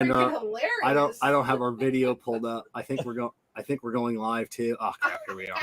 And, hilarious. I don't have our video pulled up. I think we're going live too. Oh crap, here we are.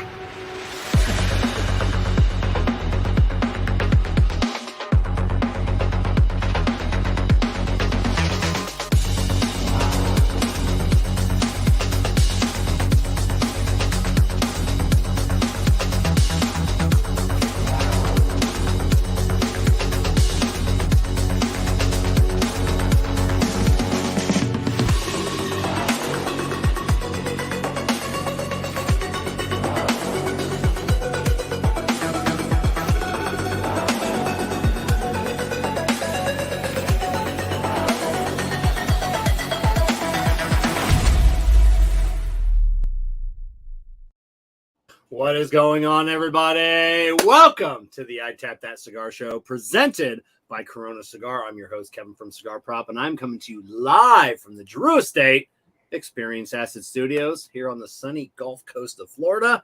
What is going on, everybody? Welcome to the I Tap That Cigar Show, presented by Corona Cigar. I'm your host, Kevin from Cigar Prop, and I'm coming to you live from the Drew Estate Experience Acid Studios here on the sunny Gulf Coast of Florida.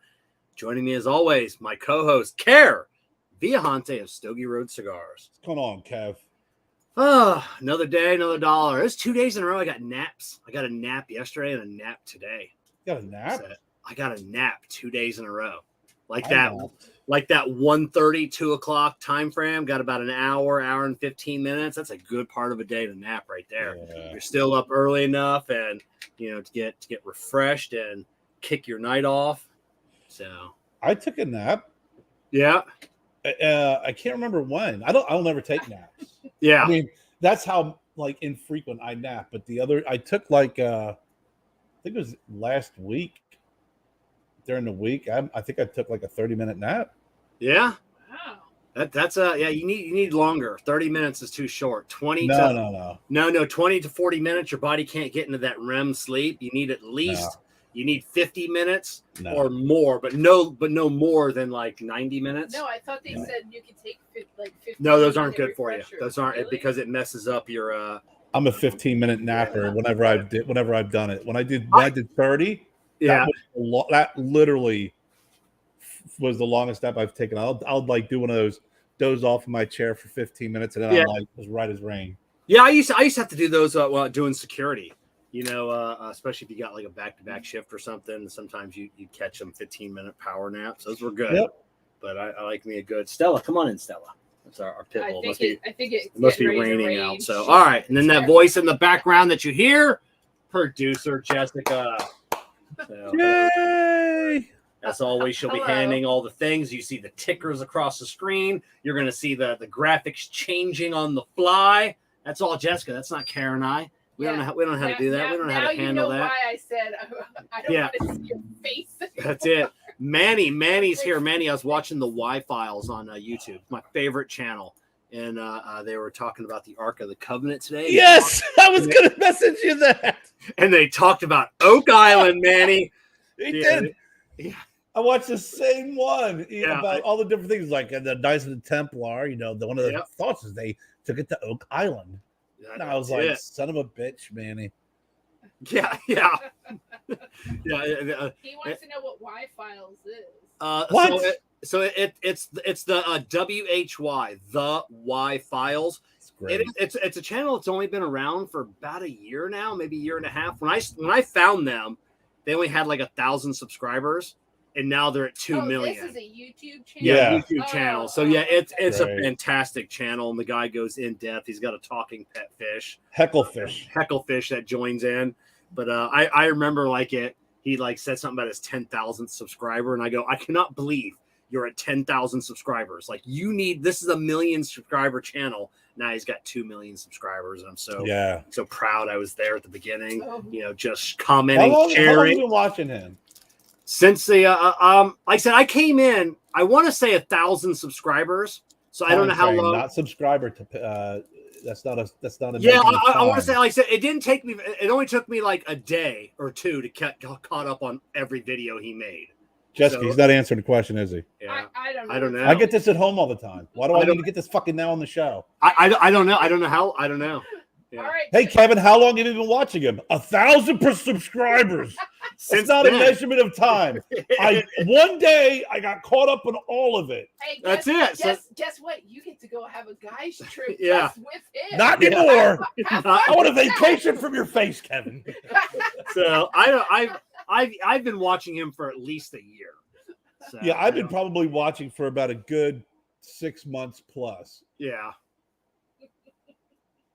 Joining me, as always, my co-host, Kerr Viajante of Stogie Road Cigars. What's going on, Kev? Oh, another day, another dollar. It's 2 days in a row. I got naps. I got a nap yesterday and a nap today. You got a nap? I got a nap 2 days in a row. Like that 1:30, 2 o'clock time frame. Got about an hour and 15 minutes. That's a good part of a day to nap right there. Yeah. You're still up early enough and to get refreshed and kick your night off. So I took a nap. Yeah. I can't remember when. I'll never take naps. Yeah. I mean, that's how infrequent I nap. But I took I think it was last week. During the week, I think I took a 30-minute nap. Yeah. Wow. That's you need longer. 30 minutes is too short. 20 to 40 minutes. Your body can't get into that REM sleep. You need at least you need 50 minutes or more, but no more than 90 minutes. No, I thought they said you could take 15. No, those aren't good for you. Those aren't really? Because it messes up your I'm a 15-minute napper whenever I've done it. When I did 30. Yeah, that literally was the longest nap I've taken. I'll do one of those doze off in my chair for 15 minutes, and then I'm as right as rain. Yeah, I used to have to do those while doing security. Especially if you got a back-to-back shift or something. Sometimes you catch them 15-minute power naps. Those were good. Yep. But I like me a good Stella. Come on in, Stella. That's our pit bull. I think it must be raining out. So all right, and then that voice in the background that you hear, producer Jessica. So, yay! As always, she'll be handing all the things. You see the tickers across the screen. You're going to see the graphics changing on the fly. That's all Jessica. That's not Karen and I. We don't know how to do that. We don't know how to handle that. Why I said I don't want to see your face anymore. That's it. Manny's here. Manny, I was watching the Y-Files on YouTube. My favorite channel. And they were talking about the Ark of the Covenant today. Yes, I was going to message you that. And they talked about Oak Island, Manny. They did. Yeah. I watched the same one about all the different things, like the Knights of the Templar. One of the thoughts is they took it to Oak Island. And I was like, son of a bitch, Manny. Yeah. He wants to know what Y-Files is. What? So it's the WHY, the Y-Files. It's a channel that's only been around for about a year now, maybe a year and a half. When I found them, they only had 1,000 subscribers, and now they're at 2 million. This is a YouTube channel. Yeah, YouTube channel. So it's a fantastic channel, and the guy goes in depth. He's got a talking pet fish, hecklefish that joins in. But I remember he said something about his 10,000th subscriber, and I go, I cannot believe you're at 10,000 subscribers. This is a 1 million subscriber channel. Now he's got 2 million subscribers. And I'm so proud I was there at the beginning, just commenting, sharing. How long have you been watching him? Since like I said, I came in, I want to say 1,000 subscribers. So I don't know how long. Not subscriber to, that's not a. Yeah, I want to say, like I said, it only took me a day or two to get caught up on every video he made. Jessica, he's not answering the question, is he? Yeah. I don't know. I get this at home all the time. Why do I need to get this fucking now on the show? I don't know. I don't know. Yeah. All right. Hey, Kevin, how long have you been watching him? 1,000 subscribers. It's not a measurement of time. One day I got caught up in all of it. Hey, that's it. Guess what? You get to go have a guy's trip yeah. just with him. Not anymore. I want a vacation from your face, Kevin. So I've been watching him for at least a year. So, yeah, I've been probably watching for about a good 6 months plus. Yeah.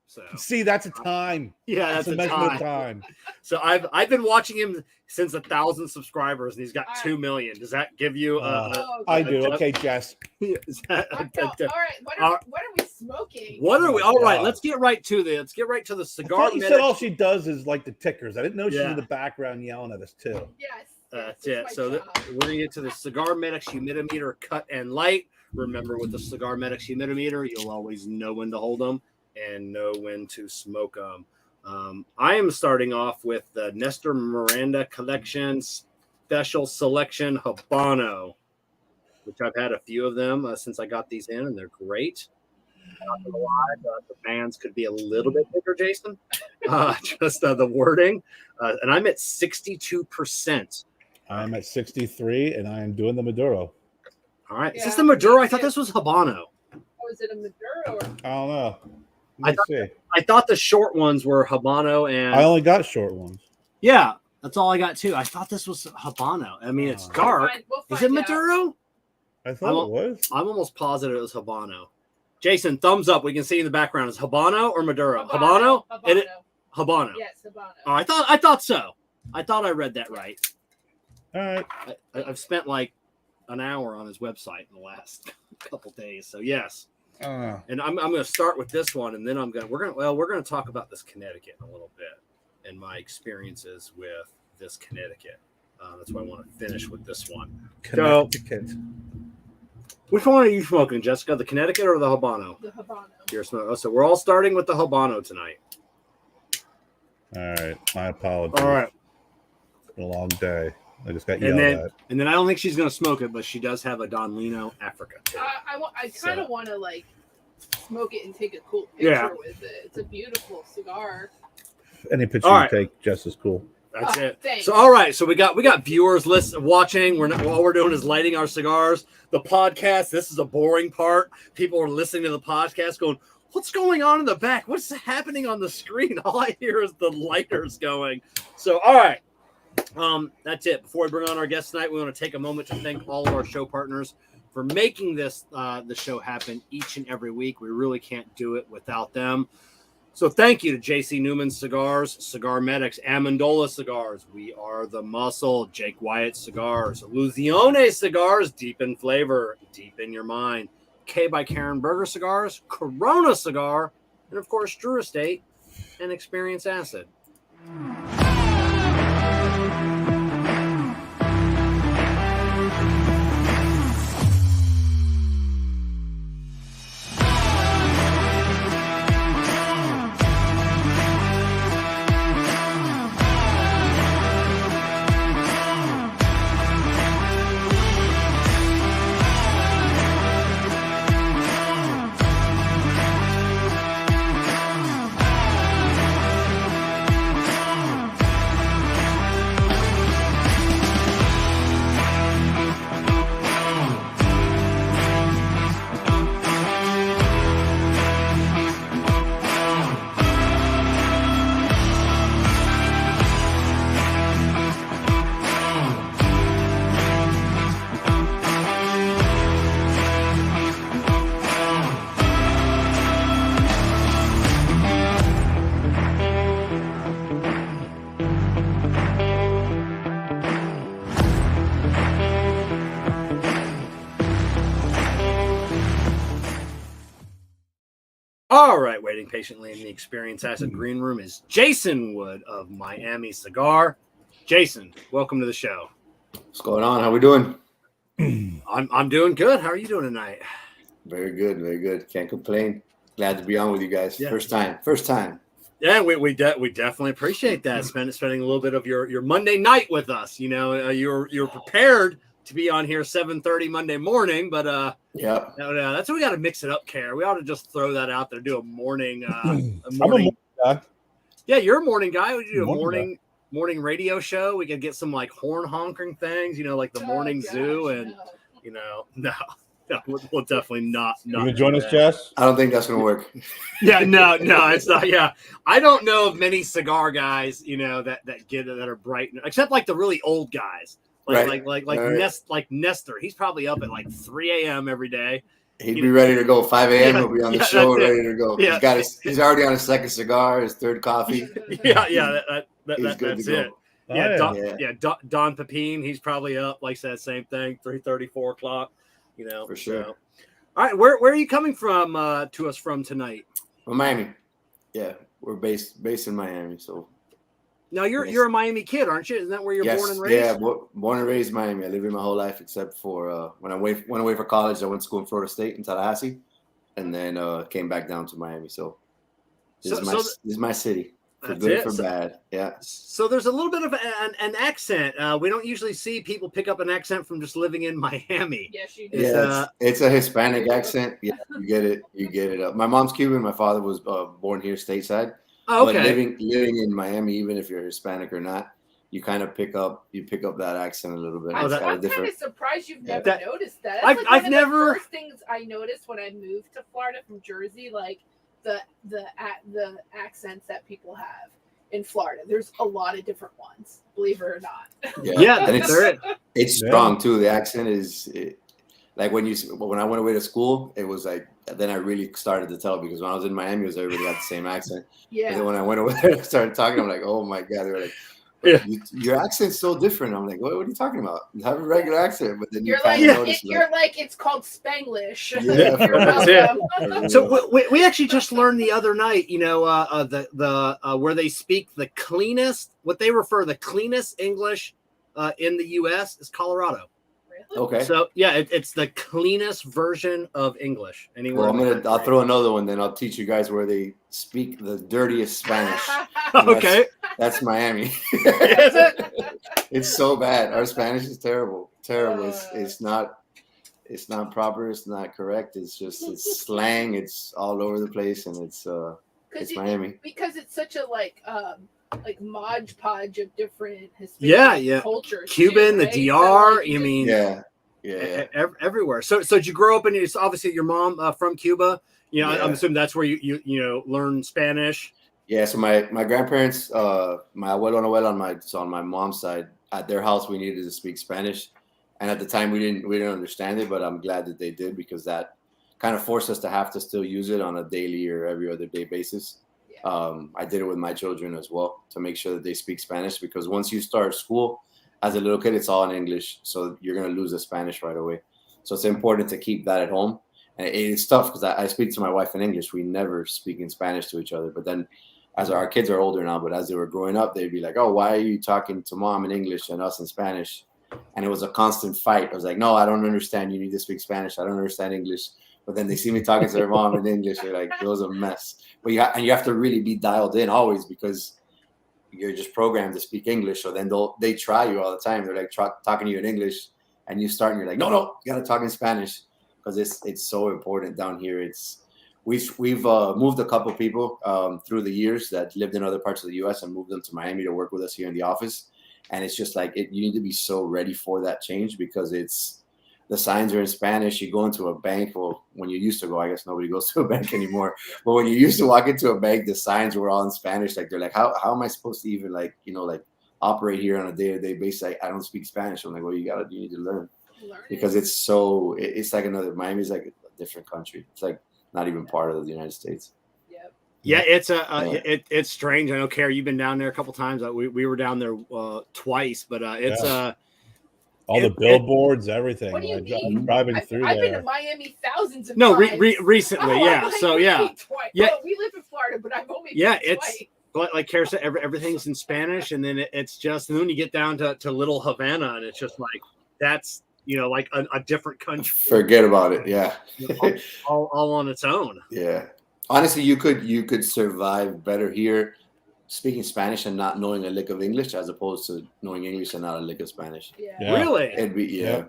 So see, that's a time. Yeah, that's a measurement of time. So I've been watching him since 1,000 subscribers, and he's got 2 million. Does that give you? I do. Okay, Jess. All right. What are we smoking? What are we? All right. Let's get right to the cigar. You said all she does is like the tickers. I didn't know she's in the background yelling at us too. Yes. That's it. So we're gonna get to the CigarMedics humidimeter cut and light. Remember, with the CigarMedics humidimeter, you'll always know when to hold them and know when to smoke them. I am starting off with the Nestor Miranda Collection Special Selection Habano, which I've had a few of them since I got these in, and they're great. Not gonna lie, the bands could be a little bit bigger, Jason. Just the wording. And I'm at 62%. I'm at 63, and I am doing the Maduro. All right. Is this the Maduro? I thought this was Habano. Oh, is it a Maduro? I don't know. I thought the short ones were Habano, and I only got short ones. Yeah, that's all I got too. I thought this was Habano. I mean, it's dark. Is it Maduro? I thought it was. I'm almost positive it was Habano. Jason, thumbs up. We can see in the background. Is Habano or Maduro? Habano. Habano. Yes, Habano. Oh, I thought so. I thought I read that right. All right. I've spent like an hour on his website in the last couple days. So yes. And I'm going to start with this one, and then we're going to talk about this Connecticut in a little bit and my experiences with this Connecticut. That's why I want to finish with this one. Connecticut. Which one are you smoking, Jessica? The Connecticut or the Habano? The Habano. You're smoking. Oh, so we're all starting with the Habano tonight. All right. My apologies. All right. It's been a long day. I just got yelled at. And then I don't think she's going to smoke it, but she does have a Don Lino Africa too. I kind of want to like smoke it and take a cool picture with it. It's a beautiful cigar. Any picture you take, Jess, is cool. That's it. Thanks. So all right, so we got viewers watching. All we're doing is lighting our cigars. The podcast. This is a boring part. People are listening to the podcast, going, "What's going on in the back? What's happening on the screen?" All I hear is the lighters going. So all right. That's it. Before we bring on our guests tonight, we want to take a moment to thank all of our show partners for making this the show happen each and every week. We really can't do it without them. So thank you to JC Newman Cigars, CigarMedics, Amendola Cigars, We Are the Muscle, Jake Wyatt Cigars, Illusione Cigars, deep in flavor, deep in your mind, K by Karen Berger Cigars, Corona Cigar, and of course Drew Estate and Experience Acid. All right, waiting patiently in the Experience Acid Green Room is Jason Wood of Miami Cigar. Jason, welcome to the show. What's going on? How we doing? I'm doing good. How are you doing tonight? Very good, very good. Can't complain. Glad to be on with you guys. Yeah. First time. Yeah, we definitely appreciate that. Spending a little bit of your Monday night with us. You know, you're prepared to be on here 7:30 Monday morning, but yeah, that's what we got to mix it up, Kerr. We ought to just throw that out there, do a morning. I'm a morning guy. Yeah, you're a morning guy. Would you do a morning morning radio show. We could get some like horn honking things, like the morning zoo, and no, we'll definitely not. You gonna join us, Jess? I don't think that's gonna work. Yeah, no, it's not. Yeah, I don't know of many cigar guys, that are bright, except like the really old guys, like Nestor. He's probably up at like 3 a.m. every day. He'd be ready to go. 5 a.m. He'll be on the show, ready to go. Yeah. He's already on his second cigar, his third coffee. That's it. Don Pepin, he's probably up, like I said, same thing, 3:30, 4 o'clock. For sure. So. All right, where are you coming from to us from tonight? From Miami. Yeah, we're based in Miami. So now you're a Miami kid, aren't you? Isn't that where you're born and raised? Yeah, born and raised in Miami. I lived here my whole life except for when I went away for college. I went to school in Florida State in Tallahassee, and then came back down to Miami. So this is my city. For good, for bad. Yeah. So there's a little bit of an accent. We don't usually see people pick up an accent from just living in Miami. Yes, you do. Yeah, it's a Hispanic accent. Yeah, you get it. My mom's Cuban. My father was born here stateside. Oh, okay. But living in Miami, even if you're Hispanic or not, you kind of pick up that accent a little bit. I'm kind of surprised you've never noticed that. That's I've never. The first things I noticed when I moved to Florida from Jersey, like the accents that people have in Florida. There's a lot of different ones, believe it or not. Yeah, and it's strong too. The accent is like when I went away to school, it was like then I really started to tell because when I was in Miami, it was everybody got the same accent. Yeah. And then when I went over there and started talking, I'm like, oh my god, they were like. Yeah. Your accent's so different. I'm like, what are you talking about? You have a regular accent, but then you're like, it's called Spanglish. Yeah, so we actually just learned the other night, where they speak the cleanest, what they refer the cleanest English in the U.S. is Colorado. Really? Okay. So yeah, it's the cleanest version of English. Anywhere. Well, I'll throw another one. Then I'll teach you guys where they speak the dirtiest Spanish. Okay. That's Miami. Is it? It's so bad. Our Spanish is terrible. Terrible. It's not proper. It's not correct. It's slang. It's all over the place, and it's Miami. Because it's such a like Mod Podge of different Hispanic cultures. Cuban, too, right? the DR. So, you mean everywhere. So did you grow up in? Obviously, your mom from Cuba. I'm assuming that's where you learn Spanish. Yeah, so my grandparents, my abuelo and abuela on my mom's side, at their house we needed to speak Spanish, and at the time we didn't understand it, but I'm glad that they did because that kind of forced us to have to still use it on a daily or every other day basis. Yeah. I did it with my children as well to make sure that they speak Spanish because once you start school as a little kid, it's all in English, so you're gonna lose the Spanish right away. So it's important to keep that at home, and it's tough because I speak to my wife in English. We never speak in Spanish to each other, but then. As our kids are older now, but as they were growing up, they'd be like, oh, why are you talking to mom in English and us in Spanish? And it was a constant fight. I was like, no, I don't understand. You need to speak Spanish. I don't understand English. But then they see me talking to their mom in English. They're like, it was a mess. But you have to really be dialed in always because you're just programmed to speak English. So then they try you all the time. They're like talking to you in English and you start and you're like, no, you got to talk in Spanish because it's so important down here. We've moved a couple of people through the years that lived in other parts of the U.S. and moved them to Miami to work with us here in the office. And it's just like you need to be so ready for that change because the signs are in Spanish. You go into a bank. Well, when you used to go, I guess nobody goes to a bank anymore. But when you used to walk into a bank, the signs were all in Spanish. Like they're like, how am I supposed to even operate here on a day-to-day basis? Like, I don't speak Spanish. I'm like, well, you need to learn because it's like Miami's like a different country. It's like not even part of the United States. Yeah, it's it's strange. I know, Kerr, you've been down there a couple times. We were down there twice, but it's all the billboards, everything. What do you mean? Driving through I've been to Miami thousands of times. Recently, yeah. So yeah, twice. Yeah. Oh, we live in Florida, but I've only been it's twice. Like Kerr said, everything's in Spanish, and then it's just, and then you get down to Little Havana, and it's just like that's. Like a different country. Forget about it. Yeah. all on its own. Yeah. Honestly, you could survive better here speaking Spanish and not knowing a lick of English as opposed to knowing English and not a lick of Spanish. Yeah. Really? It'd be yeah.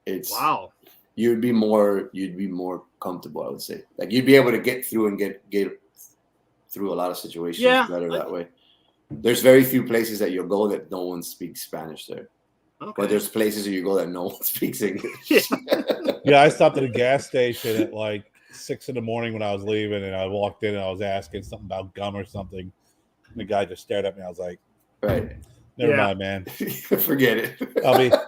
It's wow. You'd be more comfortable, I would say. Like you'd be able to get through and get through a lot of situations better that way. there's very few places that you'll go that no one speaks Spanish there. Okay. But there's places that you go that no one speaks English. Yeah, I stopped at a gas station at like 6 a.m. when I was leaving, and I walked in and I was asking something about gum or something. And the guy just stared at me. I was like, right. Never mind, man. Forget it.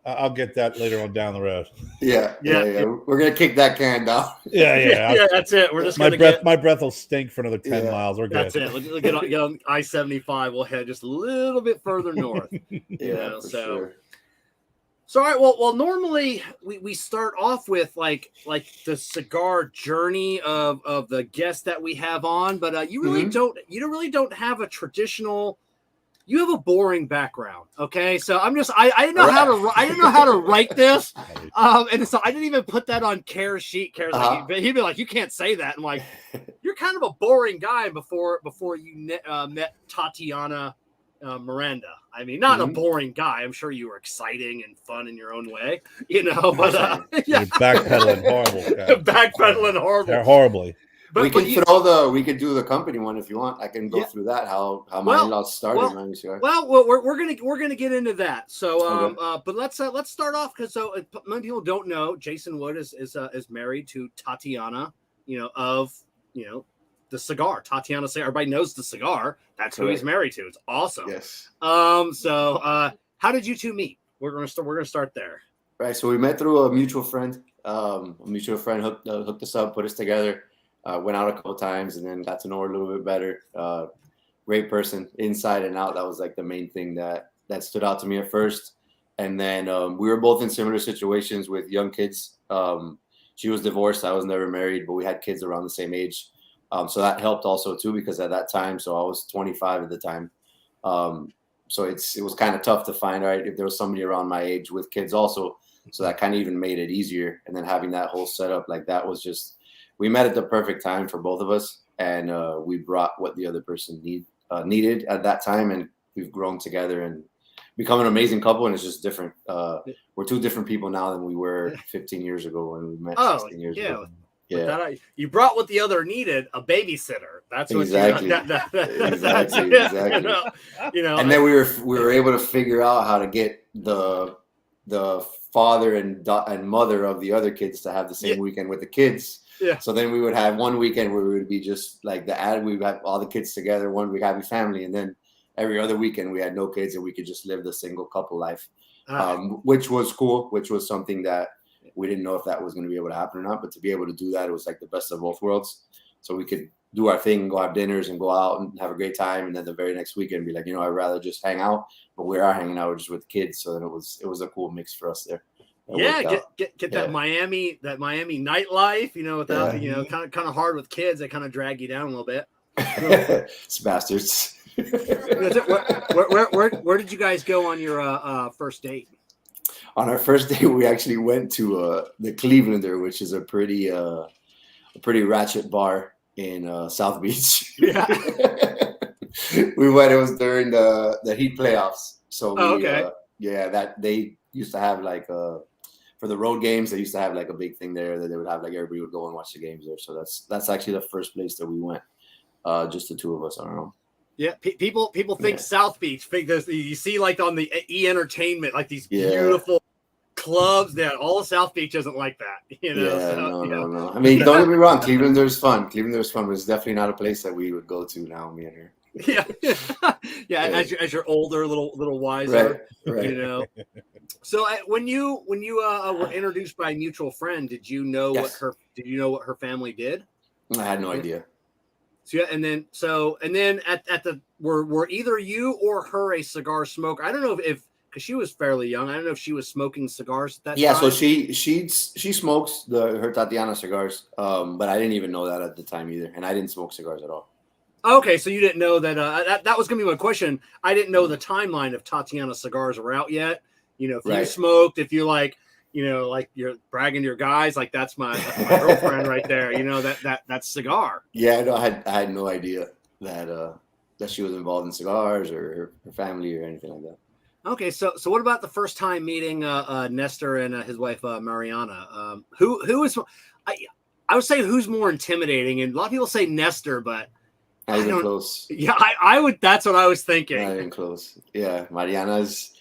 I'll get that later on down the road. Yeah. We're gonna kick that can down. Yeah. That's it. We're just my breath will stink for another 10 miles. We're good. That's it. We'll get on I-75. We'll head just a little bit further north. Sure. So all right. Well, normally we start off with like the cigar journey of the guests that we have on, but you really don't have a traditional. You have a boring background, okay? So I didn't know how to write this, and so I didn't even put that on Kerr's sheet. Kerr's he'd be like, "You can't say that." I'm like, "You're kind of a boring guy." Before you met Tatiana Miranda, I mean, not a boring guy. I'm sure you were exciting and fun in your own way, but You're backpedaling horrible. Backpedaling horrible. They're horribly. But we could do the company one if you want. I can go through that how my in-laws started. We're gonna get into that. So but let's start off because many people don't know Jason Wood is married to Tatiana, of the cigar. Tatiana Cigar. Everybody knows the cigar. That's who he's married to. It's awesome. Yes. So how did you two meet? We're gonna start there. Right. So we met through a mutual friend. A mutual friend hooked us up, put us together. Went out a couple times and then got to know her a little bit better. Great person, inside and out. That was like the main thing that stood out to me at first. And then we were both in similar situations with young kids. She was divorced. I was never married, but we had kids around the same age. So that helped also too, because at that time, so I was 25 at the time. So it was kind of tough to find, right, if there was somebody around my age with kids also. So that kind of even made it easier. And then having that whole setup, like that was just, we met at the perfect time for both of us, and we brought what the other person needed at that time, and we've grown together and become an amazing couple. And it's just different. We're two different people now than we were 15 years ago when we met. 16 years ago. Yeah, you brought what the other needed, a babysitter. That's what exactly. Exactly. And then we were able to figure out how to get the father and mother of the other kids to have the same weekend with the kids. Yeah. So then we would have one weekend where we would be just like we would have all the kids together, one week happy family, and then every other weekend we had no kids and we could just live the single couple life, which was cool, which was something that we didn't know if that was going to be able to happen or not. But to be able to do that, it was like the best of both worlds. So we could do our thing, go have dinners and go out and have a great time. And then the very next weekend be like, I'd rather just hang out, but we are hanging out just with kids. So then it was a cool mix for us there. Get that Miami nightlife, without kind of hard with kids. They kind of drag you down a little bit. It's bastards. Where did you guys go on your first date? On our first date, we actually went to the Clevelander, which is a pretty ratchet bar in South Beach. Yeah. We went. It was during the Heat playoffs. So that they used to have like for the road games, they used to have like a big thing there that they would have like everybody would go and watch the games there. So that's actually the first place that we went, just the two of us on our own. Yeah, people think South Beach. You see like on the E Entertainment, like these beautiful clubs. That all of South Beach isn't like that. No. I mean, don't get me wrong. Clevelander's fun. But it's definitely not a place that we would go to now. Me and her. Yeah. As you're older, a little wiser, right. So when you were introduced by a mutual friend, did you know what her family did? I had no idea. So and then at the were either you or her a cigar smoker? I don't know if because she was fairly young. I don't know if she was smoking cigars at that time. Yeah, so she smokes her Tatiana cigars, but I didn't even know that at the time either, and I didn't smoke cigars at all. Okay, so you didn't know that. That was going to be my question. I didn't know the timeline of Tatiana Cigars were out yet. If you smoked, if you like you're bragging to your guys, like that's my girlfriend right there. That's Cigar. Yeah, no, I had no idea that she was involved in cigars or her family or anything like that. Okay, so what about the first time meeting Nestor and his wife Mariana? Who is? I would say who's more intimidating, and a lot of people say Nestor, but Not even close. Yeah, I would. That's what I was thinking. Not even close. Yeah, Mariana's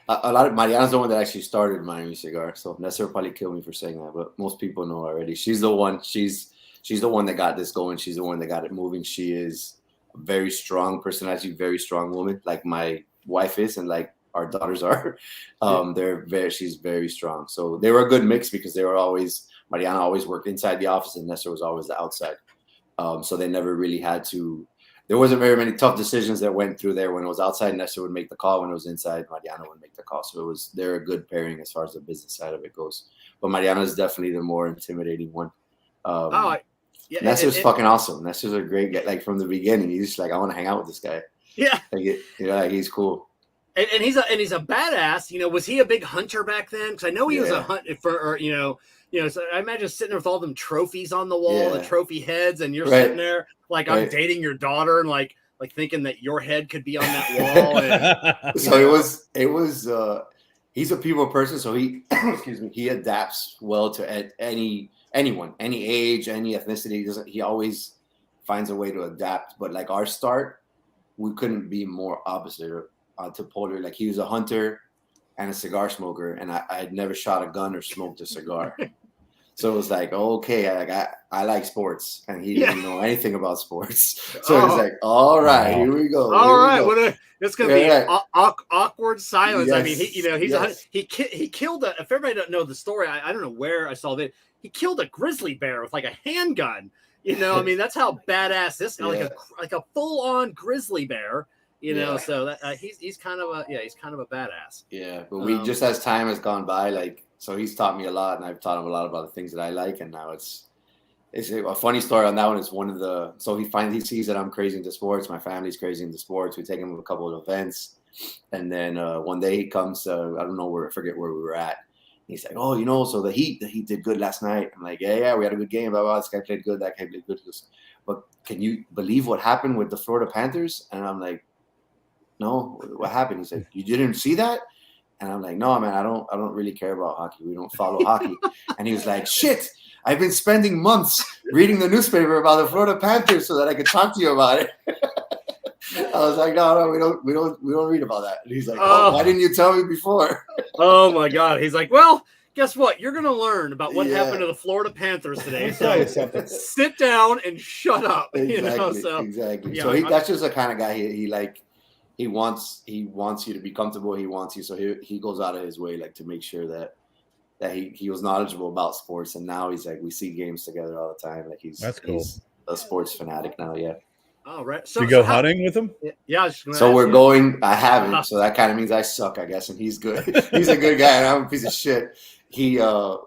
Mariana's the one that actually started Miami Cigar. So Nestor will probably kill me for saying that, but most people know already. She's the one. She's the one that got this going. She's the one that got it moving. She is a very strong personality, very strong woman, like my wife is, and like our daughters are. She's very strong. So they were a good mix because they were always Mariana always worked inside the office, and Nestor was always the outside. So they never really had to. There wasn't very many tough decisions that went through there. When it was outside, Nestor would make the call. When it was inside, Mariana would make the call. So they're a good pairing as far as the business side of it goes. But Mariana is definitely the more intimidating one. Nestor's fucking awesome. Nestor's a great guy. Like from the beginning, he's just like, I want to hang out with this guy. Yeah, like he's cool. And he's a badass. Was he a big hunter back then? Because I know he was a hunter for so I imagine sitting there with all them trophies on the wall, the trophy heads, and you're sitting there like I'm dating your daughter and like thinking that your head could be on that wall. So it was he's a people person, so he he adapts well to anyone, any age, any ethnicity. He always finds a way to adapt. But like our start, we couldn't be more opposite to polar. Like he was a hunter and a cigar smoker, and I had never shot a gun or smoked a cigar. So it was like, okay, I like sports, and he didn't know anything about sports. So he's like, all right, here we go. All right, it's gonna be awkward silence. Yes. I mean, he killed if everybody don't know the story, I don't know where I saw that he killed a grizzly bear with like a handgun. I mean, that's how badass this guy, like a full on grizzly bear. So that he's kind of a badass. Yeah, but we just as time has gone by, like. So he's taught me a lot, and I've taught him a lot about the things that I like. And now it's a funny story on that one. It's so he sees that I'm crazy into sports. My family's crazy into sports. We take him to a couple of events, and then one day he comes. I don't know I forget where we were at. He's like, oh, so the Heat did good last night. I'm like, yeah, we had a good game. Blah, blah, this guy played good. That guy played good. But can you believe what happened with the Florida Panthers? And I'm like, no, what happened? He's like, you didn't see that? And I'm like, no, man, I don't really care about hockey. We don't follow hockey. And he was like, shit, I've been spending months reading the newspaper about the Florida Panthers so that I could talk to you about it. I was like, no, we don't read about that. And he's like, why didn't you tell me before? Oh my God. He's like, well, guess what? You're gonna learn about what happened to the Florida Panthers today. So sit down and shut up. Exactly. So that's just the kind of guy he wants you to be comfortable. He wants you, so he goes out of his way like to make sure that he was knowledgeable about sports. And now he's like, we see games together all the time. Like that's cool. He's a sports fanatic now. Yeah. Oh, right. So you go hunting with him? Yeah. So we're going. I haven't. So that kind of means I suck, I guess. And he's good. He's a good guy, and I'm a piece of shit.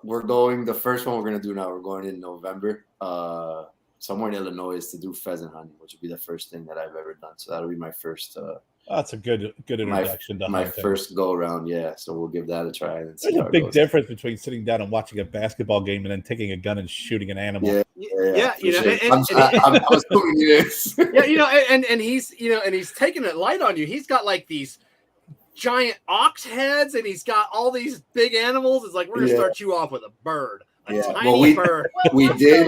We're going. The first one we're gonna do now. We're going in November. Somewhere in Illinois to do pheasant hunting, which would be the first thing that I've ever done. So that'll be my first. That's a good introduction to my hunting. First go around. Yeah, so we'll give that a try. And There's a big difference between sitting down and watching a basketball game and then taking a gun and shooting an animal. Yeah. I'm assuming it is. And he's taking it light on you. He's got like these giant ox heads, and he's got all these big animals. It's like, we're gonna start you off with a bird. Tiny bird. We did.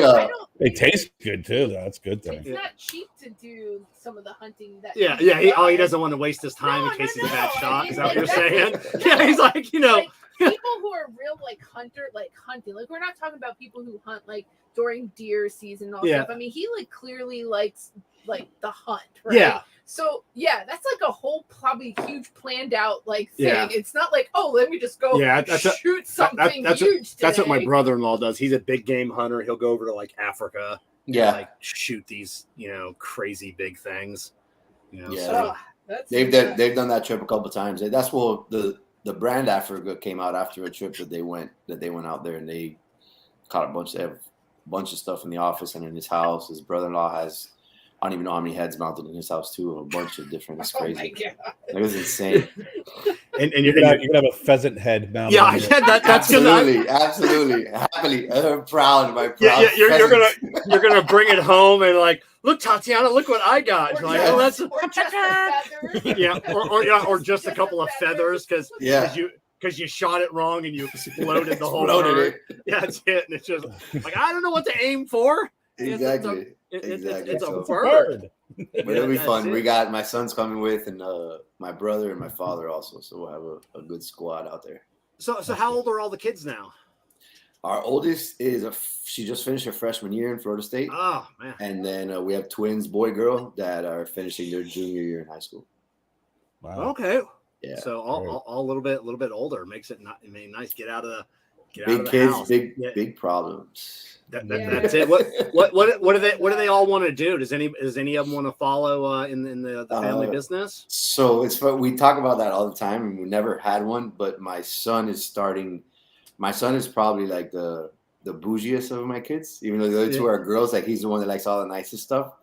They taste good too. That's a good thing. It's not cheap to do some of the hunting. He doesn't want to waste his time in case he's a bad shot. Is that what you're saying? Yeah, he's like, like, people who are real hunting. Like, we're not talking about people who hunt like during deer season and all stuff. I mean, he like likes like the hunt, right? Yeah. So that's like a whole probably huge planned out like thing. Yeah. It's not like, let me just go shoot something huge. That's what my brother-in-law does. He's a big game hunter. He'll go over to like Africa, like shoot these crazy big things. So they've done that trip a couple of times. That's what the brand Africa came out after a trip that they went out there, and they caught a bunch of stuff in the office and in his house. His brother-in-law has. I don't even know how many heads mounted in his house too. A bunch of different. It's crazy. It was insane. and you're gonna have a pheasant head mounted. Yeah, that's absolutely, happily, proud. My proud. You're gonna bring it home and like, look, Tatiana, look what I got. You're like, that's or just a couple of feathers because you shot it wrong and you exploded the whole bird. Yeah, that's it. And it's just like, I don't know what to aim for. Exactly. Exactly. It's a So, bird. But it'll be fun. We got my son's coming with, and my brother and my father also. So we'll have a good squad out there. So how old are all the kids now? Our oldest she just finished her freshman year in Florida State. Oh man! And then we have twins, boy, girl, that are finishing their junior year in high school. Wow. Okay. Yeah. So all a little bit older makes it nice. Get out of the big kids, house. Big problems. That's it. What do they all want to do? Does any of them want to follow in the family business? So it's fun. We talk about that all the time, and we never had one. But my son is starting. My son is probably like the bougiest of my kids, even though the other two are girls. Like he's the one that likes all the nicest stuff.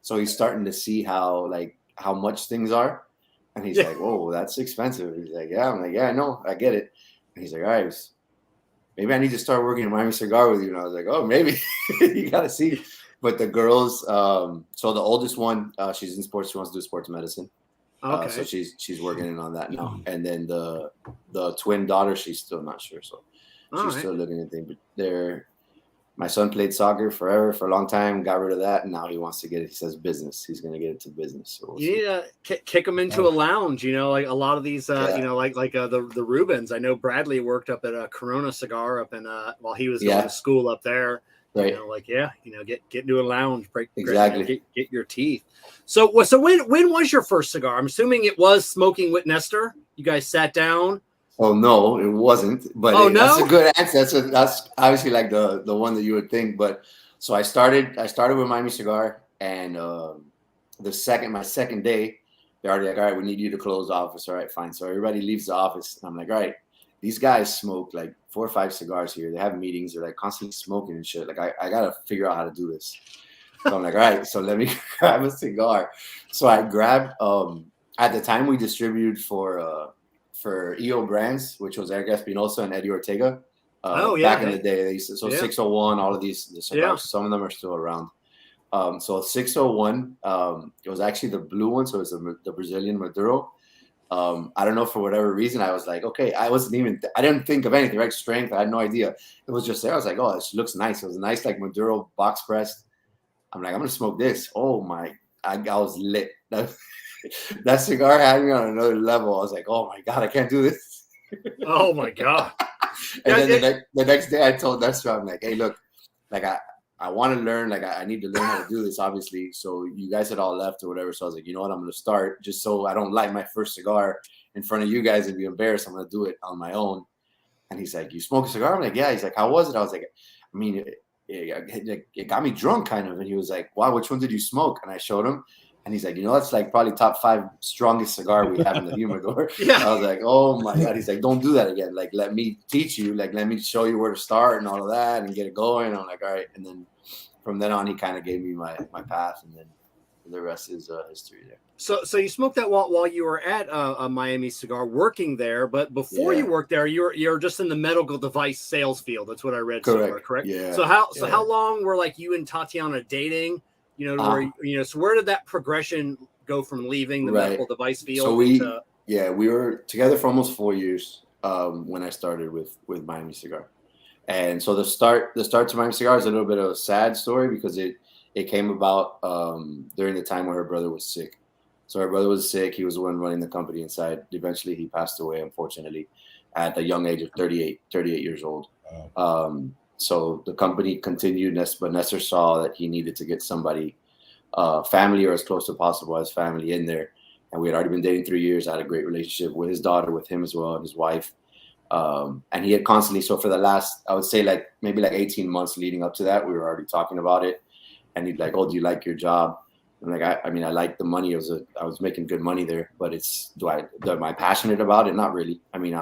So he's starting to see how much things are, and he's like, "Oh, that's expensive." He's like, "Yeah." I'm like, "Yeah, I know, I get it." And he's like, "All right, maybe I need to start working at Miami Cigar with you." And I was like, "Oh, maybe." You gotta see. But the girls, so the oldest one, she's in sports. She wants to do sports medicine. Okay. So she's working in on that now. And then the twin daughter, she's still not sure. So she's still looking at things. But my son played soccer for a long time, got rid of that, and now he wants to get it. He says business. He's going to get into business. So we'll kick him into a lounge. Like a lot of these, the Rubens. I know Bradley worked up at Corona Cigar up in while he was going to school up there. Right. Get into a lounge, exactly. Get your teeth. So when was your first cigar? I'm assuming it was smoking with Nestor. You guys sat down. Oh no, it wasn't. But that's a good answer. That's obviously like the one that you would think. But so I started with Miami Cigar, and my second day, they're already like, "All right, we need you to close the office." All right, fine. So everybody leaves the office, and I'm like, "All right, these guys smoke like 4 or 5 cigars here. They have meetings. They're like constantly smoking and shit. Like I gotta figure out how to do this." So I'm like, "All right, so let me grab a cigar." So I grabbed. At the time, we distributed for EO Brands, which was Edgar Espinosa and Eddie Ortega. Back in the day, they used to, 601, all of these the cigars. Some of them are still around. So 601, it was actually the blue one, so it's the Brazilian Maduro. I don't know, for whatever reason, I was like, okay, I didn't think of anything, right? Strength, I had no idea. It was just there. I was like, oh, this looks nice. It was a nice, like Maduro box pressed. I'm like, I'm gonna smoke this. Oh my, I was lit. That cigar had me on another level. I was like, oh my God, I can't do this. Oh my God. And then the next day I told Nestor, I'm like, hey, look, like I want to learn, like I need to learn how to do this, obviously. So you guys had all left or whatever. So I was like, you know what, I'm going to start just so I don't light my first cigar in front of you guys and be embarrassed. I'm going to do it on my own. And he's like, you smoke a cigar? I'm like, yeah. He's like, how was it? I was like, I mean, it got me drunk kind of. And he was like, wow, which one did you smoke? And I showed him. And he's like, you know, that's like probably top 5 strongest cigar we have in the humidor. I was like, oh my God. He's like, don't do that again. Like, let me teach you. Like, let me show you where to start and all of that and get it going. I'm like, all right. And then from then on, he kind of gave me my path, and then the rest is history there. So you smoked that while you were at a Miami Cigar working there, but before you worked there, you're just in the medical device sales field. That's what I read. Correct? Yeah. So how long were like you and Tatiana dating? So where did that progression go from leaving the medical device field? So we were together for almost 4 years when I started with Miami Cigar. And so the start to Miami Cigar is a little bit of a sad story because it came about during the time where her brother was sick. So her brother was sick. He was the one running the company inside. Eventually, he passed away, unfortunately, at the young age of 38 years old. So the company continued, but Nestor saw that he needed to get somebody, family or as close as possible as family in there. And we had already been dating 3 years. I had a great relationship with his daughter, with him as well, and his wife. And he had constantly, so for the last, I would say maybe 18 months leading up to that, we were already talking about it. And he'd like, oh, do you like your job? I'm like, I mean, I like the money. I was making good money there, but am I passionate about it? Not really. I mean,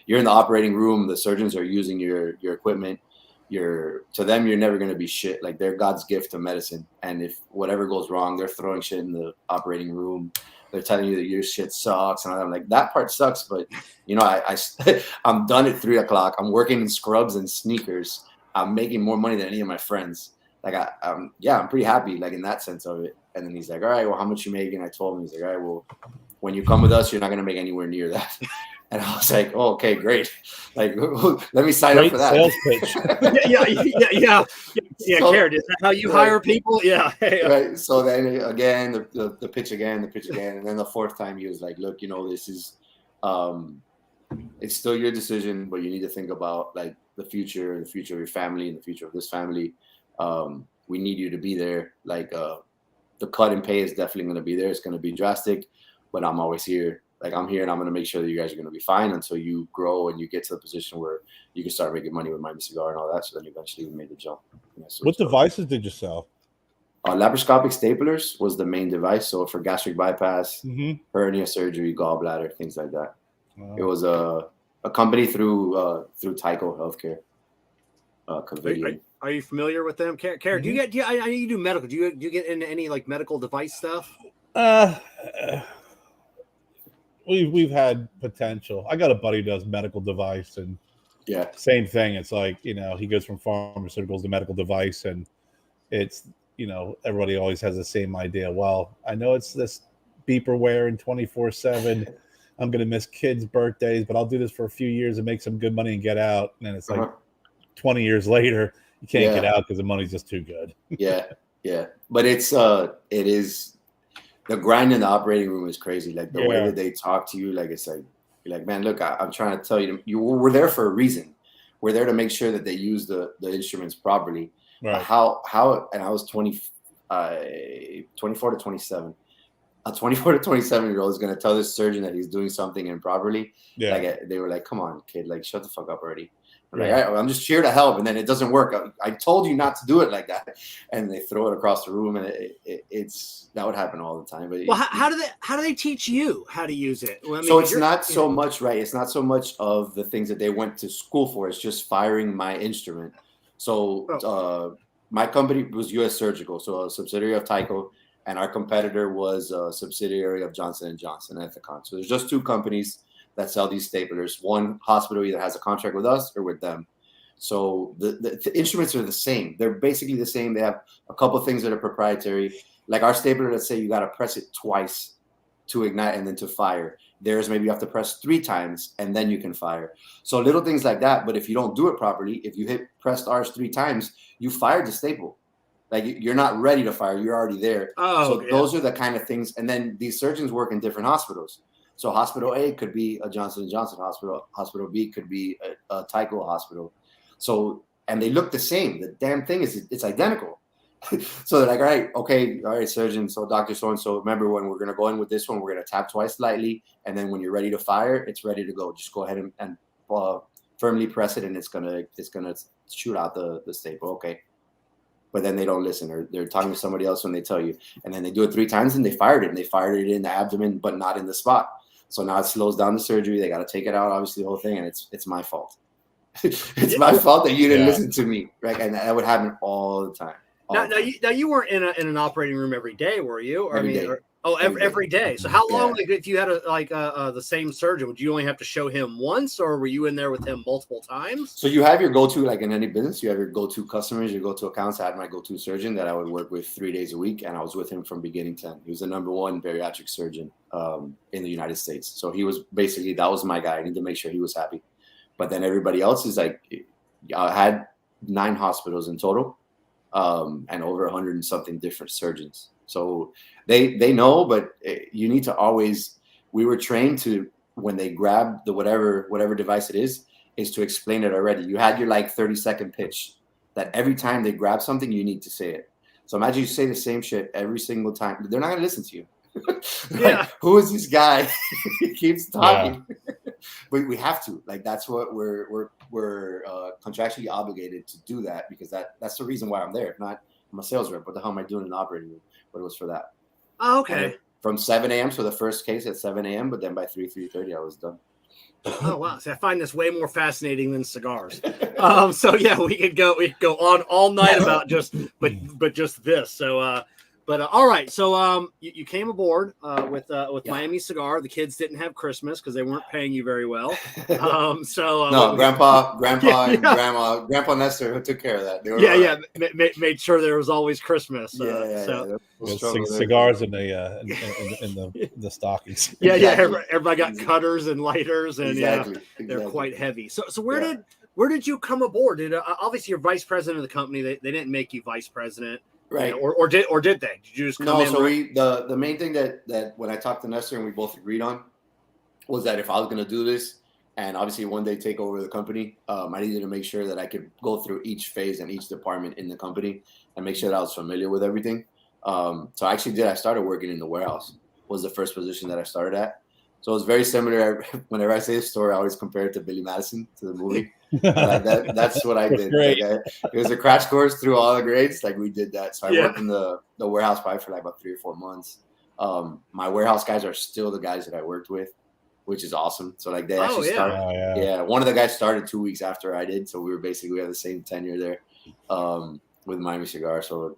you're in the operating room. The surgeons are using your equipment. To them, you're never going to be shit. Like, they're God's gift to medicine. And if whatever goes wrong, they're throwing shit in the operating room. They're telling you that your shit sucks. And I'm like, that part sucks. But, I'm done at 3:00. I'm working in scrubs and sneakers. I'm making more money than any of my friends. Like, I'm pretty happy, like, in that sense of it. And then he's like, all right, well, how much you making? I told him. He's like, all right, well, when you come with us, you're not going to make anywhere near that. And I was like, oh, okay, great. Like, let me sign up for that. Sales pitch. Yeah. Yeah, Kerr, is that how you hire people? Yeah. Right. So then again, the pitch again, and then the fourth time he was like, "Look, this is, it's still your decision, but you need to think about like the future of your family, and the future of this family. We need you to be there. Like, the cut in pay is definitely going to be there. It's going to be drastic, but I'm always here. Like, I'm here, and I'm going to make sure that you guys are going to be fine until you grow and you get to the position where you can start making money with Miami Cigar and all that." So then eventually we made the jump. What devices did you sell? Laparoscopic staplers was the main device. So for gastric bypass, hernia surgery, gallbladder, things like that. Wow. It was a company through Tyco Healthcare. Are you familiar with them, Kerr? Do you get? I know you do medical. Do you get into any like medical device stuff? We've had potential. I got a buddy who does medical device, and same thing. It's like, he goes from pharmaceuticals to medical device, and it's, everybody always has the same idea. Well, I know it's this beeper wearing 24/7. I'm gonna miss kids' birthdays, but I'll do this for a few years and make some good money and get out. And then it's like 20 years later, you can't get out because the money's just too good. Yeah. But it is. The grind in the operating room is crazy. Like the way that they talk to you, like it's like, you're like, man, look, I'm trying to tell you, we're there for a reason. We're there to make sure that they use the instruments properly. Right. And I was 24 to 27. A 24 to 27-year-old is going to tell this surgeon that he's doing something improperly. Yeah. Like, they were like, come on, kid, like, shut the fuck up already. I'm like, I'm just here to help, and then it doesn't work. I told you not to do it like that, and they throw it across the room, and that would happen all the time. But how do they teach you how to use it? Well, I mean, so it's not so much It's not so much of the things that they went to school for. It's just firing my instrument. So my company was U.S. Surgical, so a subsidiary of Tyco, and our competitor was a subsidiary of Johnson & Johnson, Ethicon. So there's just two companies that sell these staplers. One hospital either has a contract with us or with them. So the instruments are the same. They're basically the same. They have a couple of things that are proprietary. Like our stapler, let's say you got to press it twice to ignite and then to fire. Theirs, maybe you have to press 3 times and then you can fire. So little things like that. But if you don't do it properly, if you pressed ours 3 times, you fired the staple. Like, you're not ready to fire. You're already there. Those are the kind of things. And then these surgeons work in different hospitals. So hospital A could be a Johnson & Johnson hospital. Hospital B could be a Tyco hospital. So, and they look the same. The damn thing it's identical. So they're like, all right, surgeon. So Dr. So-and-so, remember, when we're going to go in with this one, we're going to tap twice lightly. And then when you're ready to fire, it's ready to go. Just go ahead and firmly press it, and it's going to shoot out the staple. Okay. But then they don't listen, or they're talking to somebody else when they tell you. And then they do it 3 times, and they fired it. And they fired it in the abdomen, but not in the spot. So now it slows down the surgery. They got to take it out, obviously, the whole thing, and it's my fault. It's my fault that you didn't listen to me, right? And that would happen all the time. Now you weren't in an operating room every day, were you? Or, every day. Every day. So how long? Like, if you had the same surgeon, would you only have to show him once, or were you in there with him multiple times? So you have your go-to, like in any business, you have your go-to customers, your go-to accounts. I had my go-to surgeon that I would work with 3 days a week, and I was with him from beginning to end. He was the #1 bariatric surgeon in the United States. So he was basically, that was my guy. I need to make sure he was happy. But then everybody else is like, I had 9 hospitals in total, and over 100 and something different surgeons. So they know, but you need to always, we were trained to, when they grab the whatever device it is to explain it already. You had your 30-second pitch that every time they grab something, you need to say it. So imagine you say the same shit every single time. They're not going to listen to you. Who is this guy? He keeps talking. But we have to. That's what we're contractually obligated to do that, because that's the reason why I'm there. If not, I'm a sales rep. What the hell am I doing in the operating room? But it was for that. Oh, okay. And from 7 a.m. So the first case at 7 a.m. But then by 3:30 I was done. Oh wow! See, I find this way more fascinating than cigars. So yeah, we could go on all night about just this. So all right. So you came aboard with Miami Cigar. The kids didn't have Christmas because they weren't paying you very well. No, Grandpa and Grandpa Nestor, who took care of that. They were made sure there was always Christmas. Cigars in the stockings. Yeah. Everybody got cutters and lighters, and they're quite heavy. So where where did you come aboard? Did obviously you're vice president of the company. They didn't make you vice president, right? Or did they? Did you just come in? So the main thing that when I talked to Nestor and we both agreed on was that if I was going to do this and obviously one day take over the company, I needed to make sure that I could go through each phase and each department in the company and make sure that I was familiar with everything. So I started working in the warehouse. Was the first position that I started at. So it's very similar. Whenever I say this story, I always compare it to Billy Madison, to the movie. That's what I did. It was a crash course through all the grades. Like we did that. So I worked in the warehouse probably for like about 3 or 4 months. My warehouse guys are still the guys that I worked with, which is awesome. So like they actually started. Yeah, one of the guys started 2 weeks after I did. So we had the same tenure there with Miami Cigar. So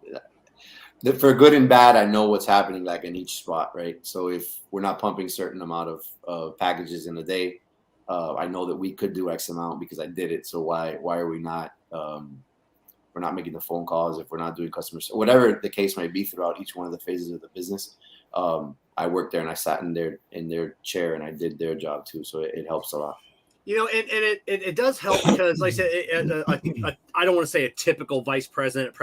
for good and bad, I know what's happening like in each spot, right? So if we're not pumping certain amount of packages in a day, I know that we could do X amount because I did it. So why are we not? We're not making the phone calls if we're not doing customers, whatever the case might be throughout each one of the phases of the business. I worked there and I sat in their chair and I did their job too. So it helps a lot. You know, and it does help because, like I said, I don't want to say a typical vice president,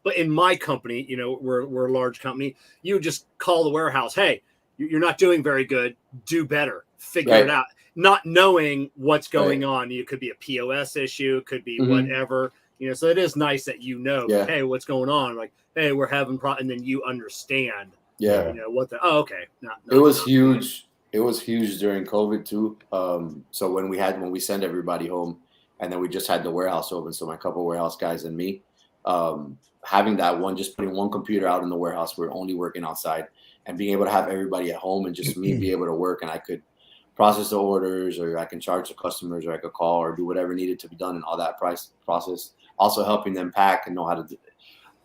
but in my company, you know, we're a large company. You just call the warehouse, hey, you're not doing very good. Do better. Figure it out. Not knowing what's going on. It could be a POS issue. It could be whatever. You know, so it is nice that you know, hey, what's going on? Like, hey, we're having and then you understand. Yeah. You know what the? Oh, okay. It was huge. It was huge during COVID too. So when we send everybody home, and then we just had the warehouse open, so my couple warehouse guys and me, having just putting one computer out in the warehouse, we're only working outside, and being able to have everybody at home and just me be able to work, and I could process the orders, or I can charge the customers, or I could call or do whatever needed to be done in all that process. Also helping them pack and know how to do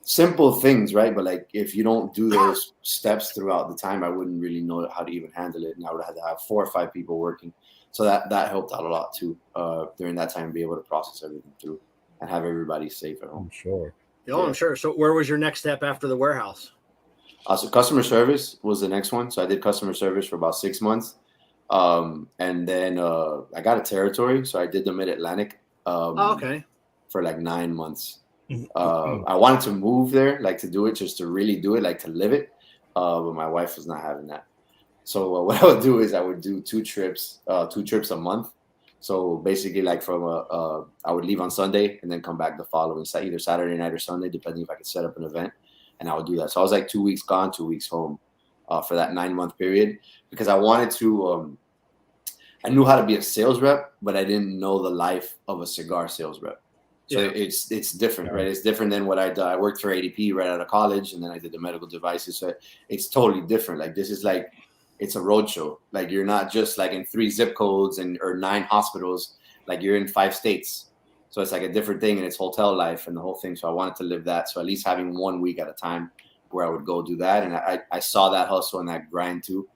simple things, right? But like if you don't do those steps throughout the time, I wouldn't really know how to even handle it, and I would have to have 4 or 5 people working. So that helped out a lot too during that time, be able to process everything through and have everybody safe at home. I'm sure. I'm sure. So where was your next step after the warehouse? So customer service was the next one. So I did customer service for about 6 months, and then I got a territory. So I did the Mid-Atlantic for like 9 months. I wanted to move there, like to do it, just to really do it, like to live it. But my wife was not having that. So what I would do is I would do 2 trips a month. So basically like I would leave on Sunday and then come back the following either Saturday night or Sunday, depending if I could set up an event, and I would do that. So I was like 2 weeks gone, 2 weeks home for that 9-month period, because I wanted to, I knew how to be a sales rep, but I didn't know the life of a cigar sales rep. So it's different, right? It's different than what I did. I worked for ADP right out of college, and then I did the medical devices. So it's totally different. Like this is like, it's a roadshow. Like you're not just like in 3 zip codes or 9 hospitals. Like you're in 5 states. So it's like a different thing, and it's hotel life and the whole thing. So I wanted to live that. So at least having 1 week at a time where I would go do that. And I saw that hustle and that grind too,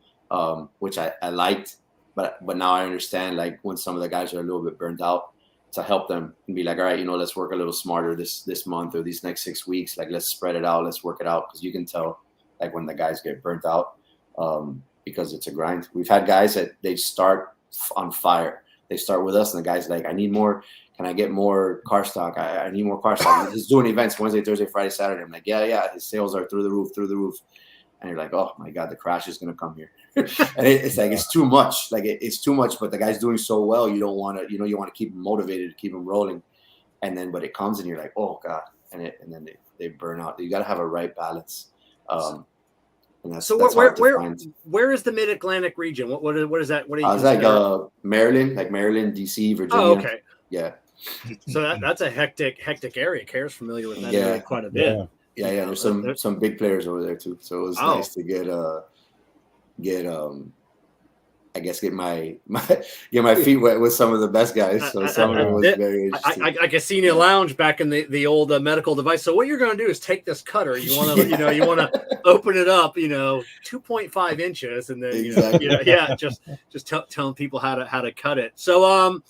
which I liked. But now I understand, like when some of the guys are a little bit burnt out, to help them and be like, all right, let's work a little smarter this month or these next 6 weeks. Like, let's spread it out. Let's work it out. Because you can tell, like, when the guys get burnt out, because it's a grind. We've had guys that they start on fire. They start with us, and the guy's like, I need more. Can I get more car stock? I need more car stock. He's doing events Wednesday, Thursday, Friday, Saturday. I'm like, yeah. His sales are through the roof. And you're like, oh my God, the crash is going to come here. And it's like, it's too much. Like it's too much, but the guy's doing so well. You don't want to, you want to keep him motivated, keep him rolling. And then, but it comes and you're like, oh God. And then they burn out. You got to have a right balance. And that's where is the Mid-Atlantic region? What is that? What do you it's like Maryland, DC, Virginia. Oh, okay. Yeah. So that's a hectic area. Kerr's familiar with that area quite a bit. Yeah. There's some big players over there too. So it was nice to get my feet wet with some of the best guys. So some of it was very interesting. I can see you lounge back in the old medical device. So what you're going to do is take this cutter. You want to you want to open it up, 2.5 inches, and then just telling people how to cut it. So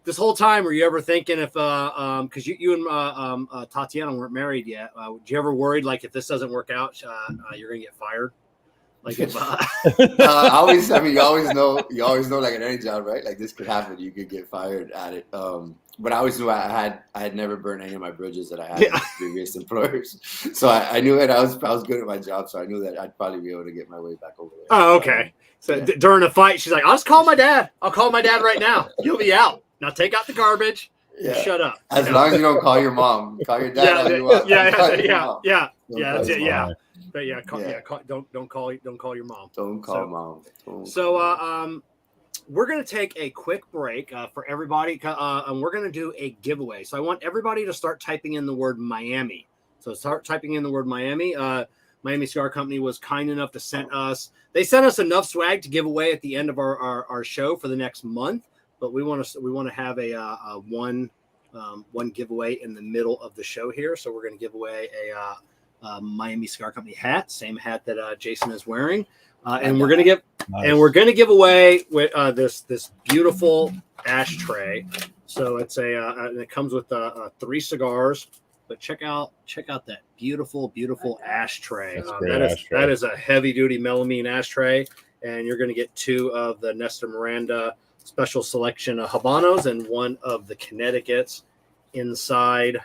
this whole time, were you ever thinking if because you and Tatiana weren't married yet? Were you ever worried like if this doesn't work out, you're going to get fired? Like if, you always know, like at any job, right? Like this could happen. You could get fired at it. But I always knew I had never burned any of my bridges that I had with previous employers. So I knew that I was good at my job. So I knew that I'd probably be able to get my way back over there. Oh, okay. So during a fight, she's like, "I'll just call my dad. I'll call my dad right now. He'll be out. Now take out the garbage. And shut up. As long as you don't call your mom, call your dad. Yeah. That's it. Yeah. But don't call your mom. Don't call mom. So we're gonna take a quick break for everybody, and we're gonna do a giveaway. So I want everybody to start typing in the word Miami. So start typing in the word Miami. Miami Cigar Company was kind enough to send us enough swag to give away at the end of our show for the next month. But we want to have a one giveaway in the middle of the show here. So we're going to give away a Miami Cigar Company hat, same hat that Jason is wearing, and we're going to give away with this beautiful ashtray. So it's it comes with 3 cigars. But check out that beautiful ashtray. That is a heavy duty melamine ashtray, and you're going to get 2 of the Nestor Miranda special selection of Habanos and 1 of the Connecticut's inside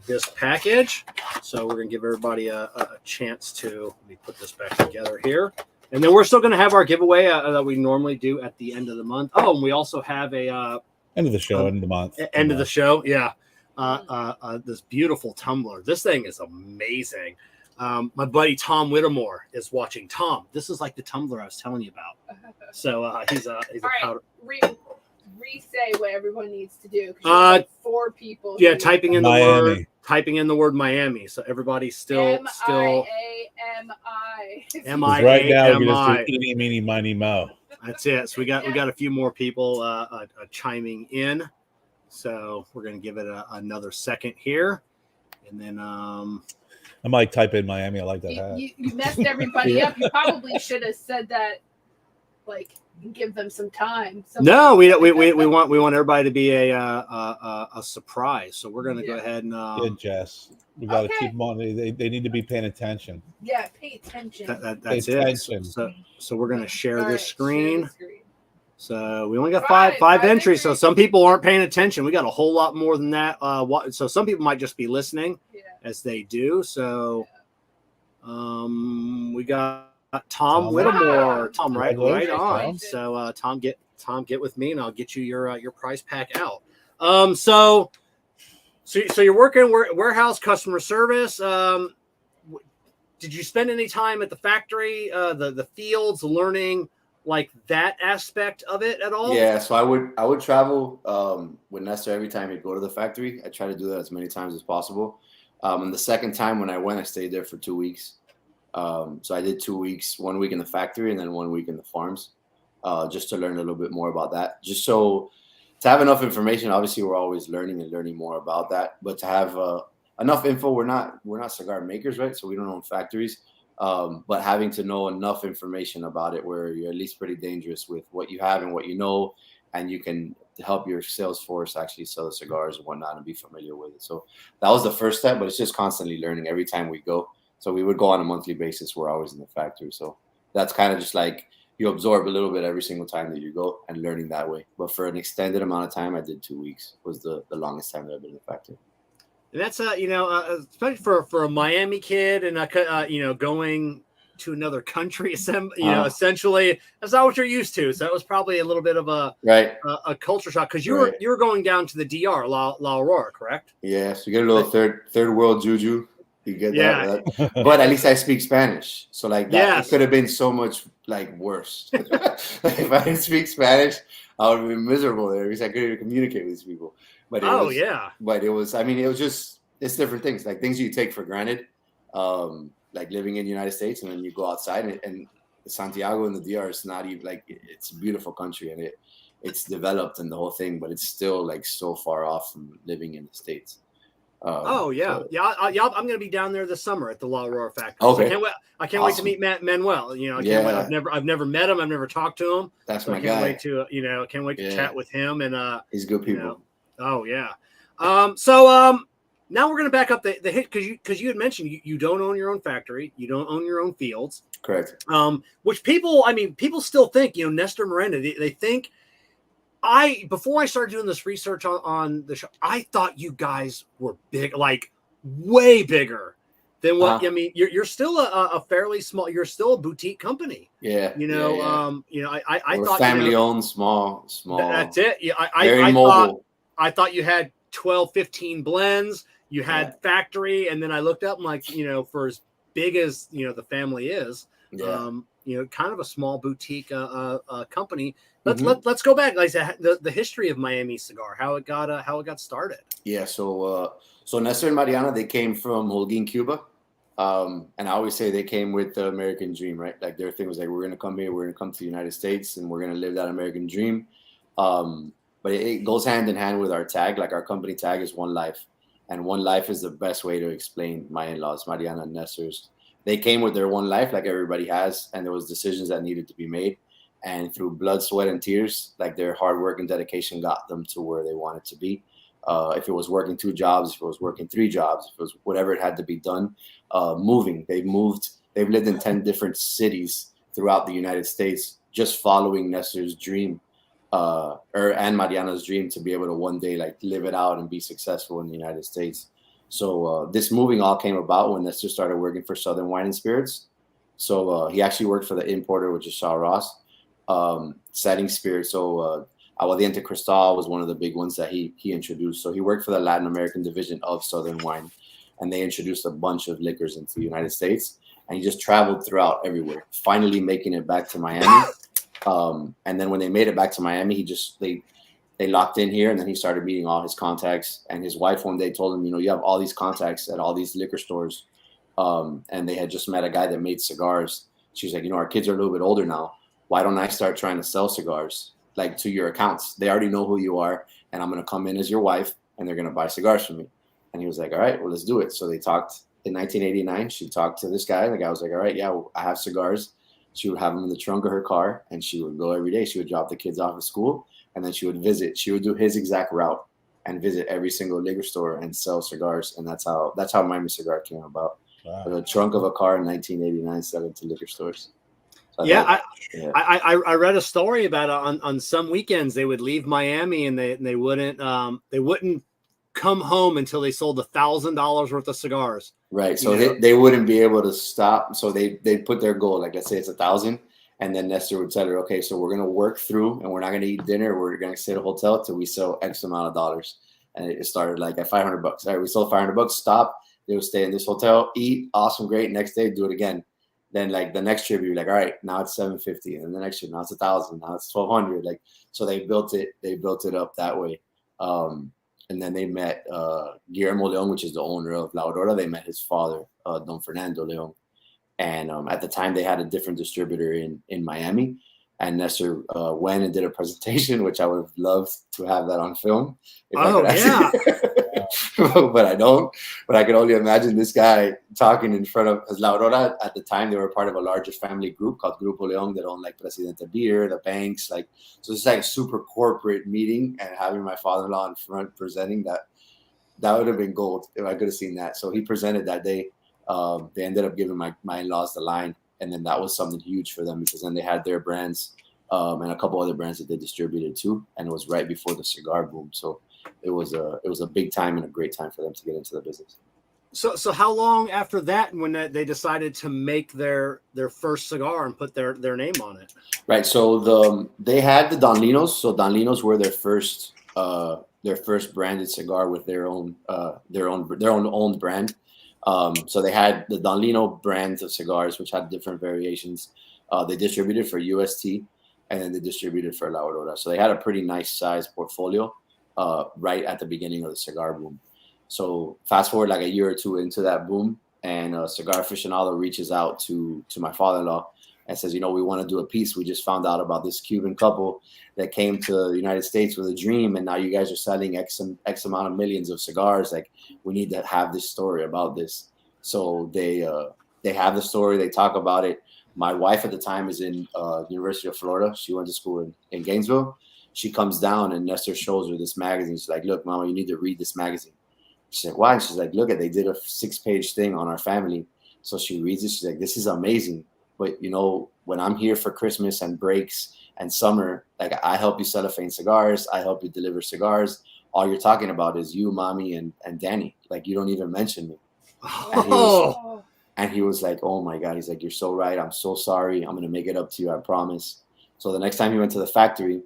this package. So we're going to give everybody a chance to, let me put this back together here. And then we're still going to have our giveaway that we normally do at the end of the month. Oh, and we also have a end of the show, end of the month. End of the show, yeah. This beautiful tumbler. This thing is amazing. My buddy Tom Whittemore is watching. Tom, this is like the tumbler I was telling you about. So he's a powder. Re-say what everyone needs to do. Like 4 people. Yeah, typing in the word Miami. So everybody's still M-I-A-M-I. Right now we're just doing eeny, meeny, miny, mo. That's it. So we got a few more people chiming in. So we're going to give it another second here. And then I might type in Miami. I like that hat. You messed everybody up. You probably should have said that, like, give them some time. No, we want everybody to be a surprise. So we're going to go ahead and Jess. We got to keep them on. They need to be paying attention. Yeah, pay attention. That's it. So we're going to share this screen. So we only got five entries. So some people aren't paying attention. We got a whole lot more than that. So some people might just be listening as they do. So we got Tom Whittemore. Tom, right on. So Tom, get with me, and I'll get you your prize pack out. So you're working warehouse customer service. Did you spend any time at the factory, the fields, learning like that aspect of it at all? Yeah, so I would travel with Nestor every time he'd go to the factory. I try to do that as many times as possible. And the second time when I went, I stayed there for 2 weeks. So I did 2 weeks, 1 week in the factory and then 1 week in the farms, just to learn a little bit more about that. Just so to have enough information. Obviously, we're always learning more about that. But to have enough info, we're not cigar makers, right? So we don't own factories. But having to know enough information about it where you're at least pretty dangerous with what you have and what you know, and you can help your sales force actually sell the cigars and whatnot and be familiar with it. So that was the first step, but it's just constantly learning every time we go. So we would go on a monthly basis. We're always in the factory. So that's kind of just like you absorb a little bit every single time that you go and learning that way. But for an extended amount of time, I did 2 weeks was the longest time that I've been in the factory. And that's especially for a Miami kid and going to another country, essentially that's not what you're used to. So that was probably a little bit of a culture shock because you were going down to the DR, La Aurora, correct? Yeah, so you get a little third world juju. You get that, but at least I speak Spanish, so like that it could have been so much like worse. If I didn't speak Spanish, I would have been miserable there because I couldn't even communicate with these people. But it was it's different things, like things you take for granted, like living in the United States, and then you go outside and Santiago and the DR is not even like it's a beautiful country and it's developed and the whole thing, but it's still like so far off from living in the States. I'm going to be down there this summer at the La Aurora factory. Okay. So I can't wait to meet Manuel. I can't wait. I've never met him. I've never talked to him. That's my guy. Can't wait to chat with him and he's good people. Oh yeah. So now we're going to back up the hit because you had mentioned you don't own your own factory, you don't own your own fields. Correct. Which people still think, Nestor Miranda, they think. Before I started doing this research on the show, I thought you guys were big, like way bigger than what you're still a fairly small. You're still a boutique company. Yeah. I we're thought family owned, small. That's it. Yeah, very mobile. I thought you had 12, 15 blends. You had factory, and then I looked up and like for as big as the family is, kind of a small boutique company. Let's go back, like the history of Miami Cigar, how it got started. Yeah, so Nestor and Mariana, they came from Holguin, Cuba, and I always say they came with the American dream, right? Like their thing was like, we're gonna come here, we're gonna come to the United States, and we're gonna live that American dream. But it goes hand in hand with our tag. Like our company tag is One Life, and One Life is the best way to explain my in-laws, Mariana and Nestor's. They came with their one life, like everybody has, and there was decisions that needed to be made. And through blood, sweat, and tears, like their hard work and dedication got them to where they wanted to be. If it was working 2 jobs, if it was working 3 jobs, if it was whatever it had to be done, moving. They've lived in 10 different cities throughout the United States, just following Nestor's dream, and Mariana's dream to be able to one day like live it out and be successful in the United States. So this moving all came about when Nestor started working for Southern Wine and Spirits. So he actually worked for the importer, which is Shaw Ross. Setting Spirit. So Aguardiente Cristal was one of the big ones that he introduced. So he worked for the Latin American division of Southern Wine, and they introduced a bunch of liquors into the United States. And he just traveled throughout everywhere, finally making it back to Miami. And then when they made it back to Miami, they locked in here, and then he started meeting all his contacts. And his wife one day told him, you have all these contacts at all these liquor stores. And they had just met a guy that made cigars. She's like, our kids are a little bit older now. Why don't I start trying to sell cigars like to your accounts? They already know who you are, and I'm going to come in as your wife, and they're going to buy cigars from me. And he was like, all right, well, let's do it. So they talked in 1989. She talked to this guy. The guy was like, all right, yeah, I have cigars. She would have them in the trunk of her car, and she would go every day. She would drop the kids off at school, and then she would visit. She would do his exact route and visit every single liquor store and sell cigars. And that's how Miami Cigar came about. Wow. The trunk of a car in 1989 selling to liquor stores. So I read a story about it on some weekends. They would leave Miami and they wouldn't come home until they sold $1,000 worth of cigars. Right. So they wouldn't be able to stop. So they put their goal, like let's say it's 1,000, and then Nestor would tell her, okay, so we're gonna work through, and we're not gonna eat dinner. We're gonna stay at a hotel till we sell X amount of dollars. And it started like at $500. All right, we sold $500. Stop. They would stay in this hotel, eat, awesome, great. Next day, do it again. Then like the next trip, you're like, all right, now it's $750, and the next trip, now it's 1,000, now it's 1,200. Like, so they built it up that way. And then they met Guillermo Leon, which is the owner of La Aurora. They met his father, Don Fernando Leon. And at the time, they had a different distributor in Miami. And Nestor went and did a presentation, which I would have loved to have that on film. But I don't. But I can only imagine this guy talking in front of, because La Aurora at the time, they were part of a larger family group called Grupo León that owned like Presidente Beer, the banks, like, so it's like a super corporate meeting, and having my father-in-law in front presenting that would have been gold if I could have seen that. So he presented that day. They ended up giving my in-laws the line, and then that was something huge for them, because then they had their brands and a couple other brands that they distributed too, and it was right before the cigar boom. So it was a big time and a great time for them to get into the business. So how long after that when they decided to make their first cigar and put their name on it? Right. So they had the Don Linos. So Don Linos were their first branded cigar with their own owned brand. So they had the Don Lino brands of cigars, which had different variations. They distributed for UST, and then they distributed for La Aurora. So they had a pretty nice size portfolio right at the beginning of the cigar boom. So fast forward like a year or two into that boom, and Cigar Aficionado reaches out to my father-in-law and says, we want to do a piece. We just found out about this Cuban couple that came to the United States with a dream, and now you guys are selling X amount of millions of cigars. Like, we need to have this story about this. So they have the story. They talk about it. My wife at the time is in University of Florida. She went to school in Gainesville. She comes down, and Nestor shows her this magazine. She's like, look, Mama, you need to read this magazine. She's like, why? And she's like, look, they did a 6-page thing on our family. So she reads it. She's like, this is amazing. but you know, when I'm here for Christmas and breaks and summer, like I help you cellophane cigars, I help you deliver cigars. All you're talking about is you, mommy, and Danny. Like you don't even mention me. And he was like, oh my God. He's like, you're so right. I'm so sorry. I'm going to make it up to you. I promise. So the next time he went to the factory,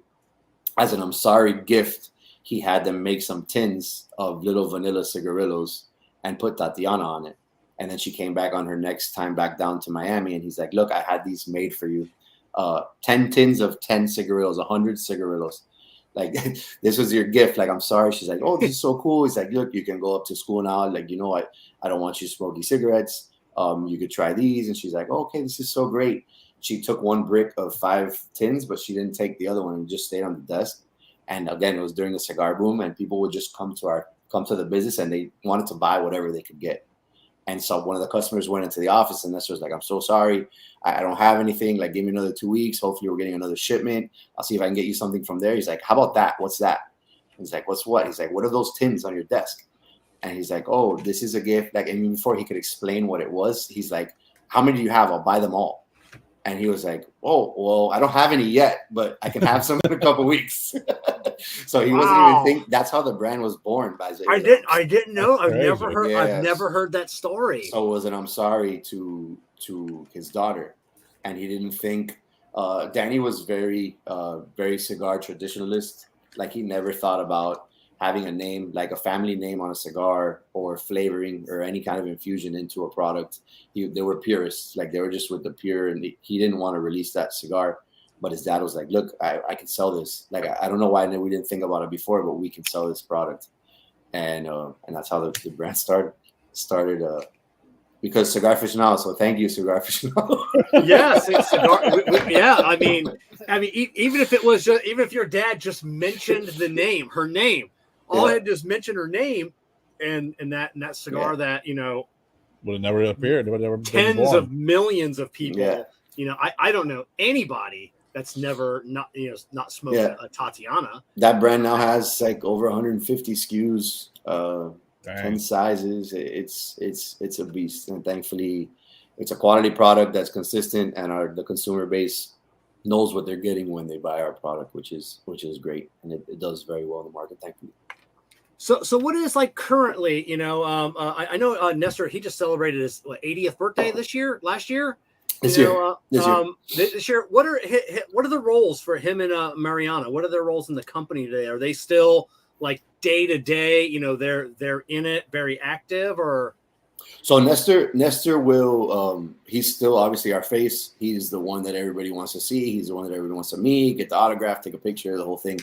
as an I'm sorry gift, he had them make some tins of little vanilla cigarillos and put Tatiana on it. And then she came back on her next time back down to Miami. And he's like, look, I had these made for you. 10 tins of 10 cigarillos, 100 cigarillos. Like, this was your gift. Like, I'm sorry. She's like, oh, this is so cool. He's like, look, you can go up to school now. Like, you know, I don't want you smoking cigarettes. You could try these. And she's like, oh, okay, this is so great. She took one brick of 5 tins, but she didn't take the other one and just stayed on the desk. And again, it was during the cigar boom, and people would just come to the business, and they wanted to buy whatever they could get. And so one of the customers went into the office, and Nestor was like, I'm so sorry. I don't have anything. Like, give me another 2 weeks. Hopefully we're getting another shipment. I'll see if I can get you something from there. He's like, how about that? What's that? He's like, what's what? He's like, what are those tins on your desk? And he's like, oh, this is a gift. Like, and before he could explain what it was, he's like, how many do you have? I'll buy them all. And he was like, oh, well, I don't have any yet, but I can have some in a couple weeks. So he wasn't even thinking. That's how the brand was born. I didn't know. I've never heard that story. So it was an I'm sorry to his daughter. And he didn't think, Danny was very cigar traditionalist. Like, he never thought about having a name, like a family name on a cigar, or flavoring or any kind of infusion into a product. They were purists. Like, they were just with the pure, and he didn't want to release that cigar. But his dad was like, look, I can sell this. Like, I don't know why we didn't think about it before, but we can sell this product. And that's how the brand started because Cigar Aficionado. So thank you, Cigar Aficionado. Yes, cigar. Yeah, I mean, even if your dad just mentioned the name, her name, all I had to just mention her name, and that cigar that, you know, would have never appeared. It would have never tens of millions of people. Yeah. You know, I don't know anybody that's never not smoked a Tatiana. That brand now has like over 150 SKUs, 10 sizes. It's a beast, and thankfully, it's a quality product that's consistent, and the consumer base knows what they're getting when they buy our product, which is great, and it does very well in the market, thankfully. So what is like currently? You know, I know Nestor, he just celebrated his 80th birthday last year. This year. What are the roles for him and Mariana? What are their roles in the company today? Are they still like day to day? You know, they're in it, very active, or? So Nestor will. He's still obviously our face. He's the one that everybody wants to see. He's the one that everybody wants to meet, get the autograph, take a picture, the whole thing.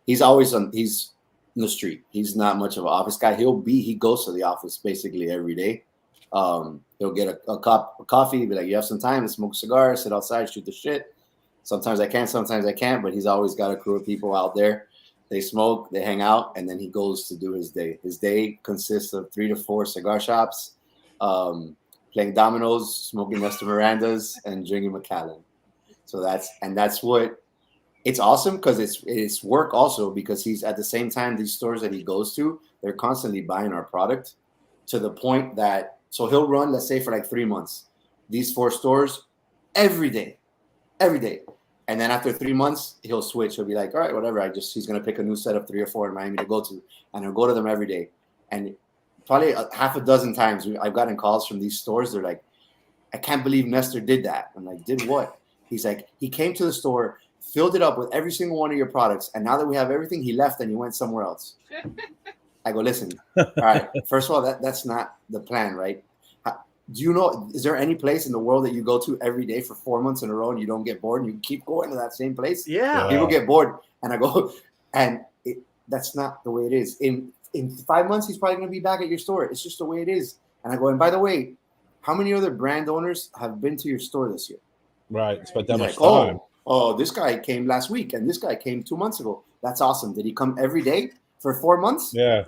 He's always he's in the street. He's not much of an office guy. He goes to the office basically every day. He'll get a cup of coffee, be like, you have some time to smoke a cigar, sit outside, shoot the shit. Sometimes I can, sometimes I can't, but he's always got a crew of people out there. They smoke, they hang out, and then he goes to do his day. His day consists of 3 to 4 cigar shops, playing dominoes, smoking Nestor Mirandas, and drinking Macallan. So that's what it's awesome, because it's work also, because he's at the same time, these stores that he goes to, they're constantly buying our product to the point that, so he'll run, let's say, for like 3 months, these 4 stores every day. And then after 3 months, he'll switch. He'll be like, all right, whatever. He's going to pick a new set of 3 or 4 in Miami to go to, and he'll go to them every day. And probably half a dozen times I've gotten calls from these stores. They're like, I can't believe Nestor did that. I'm like, did what? He's like, he came to the store, filled it up with every single one of your products, and now that we have everything, he left and he went somewhere else. I go, listen, all right, first of all, that's not the plan, right? Do you know, is there any place in the world that you go to every day for 4 months in a row and you don't get bored and you keep going to that same place? Yeah. People get bored. And I go, and that's not the way it is. In 5 months, he's probably going to be back at your store. It's just the way it is. And I go, and by the way, how many other brand owners have been to your store this year? Right. Spent that much like, time. Oh, this guy came last week and this guy came 2 months ago. That's awesome. Did he come every day for 4 months? Yeah.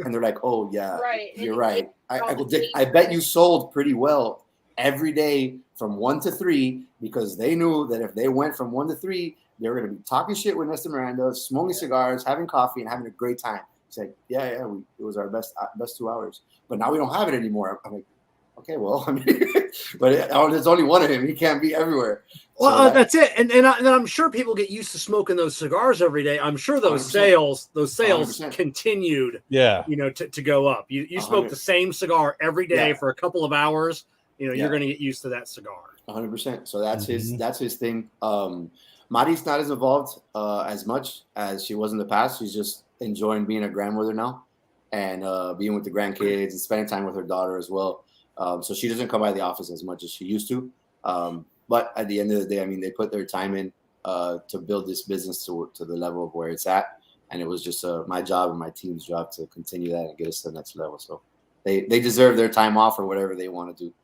And they're like, oh, yeah, right. You're right. I bet you sold pretty well every day from 1 to 3, because they knew that if they went from 1 to 3, they were going to be talking shit with Nestor Miranda, smoking cigars, having coffee, and having a great time. It's like, it was our best 2 hours. But now we don't have it anymore. I'm like, Okay, well, I mean, but there's only one of him. He can't be everywhere. Well, that's it. And I'm sure people get used to smoking those cigars every day. I'm sure those 100%. sales continued, to go up. You smoke the same cigar every day for a couple of hours. You're going to get used to that cigar. 100%. So that's his thing. Mari's not as involved as much as she was in the past. She's just enjoying being a grandmother now and being with the grandkids and spending time with her daughter as well. So she doesn't come by the office as much as she used to. But at the end of the day, I mean, they put their time in to build this business to the level of where it's at. And it was just my job and my team's job to continue that and get us to the next level. So they deserve their time off or whatever they want to do.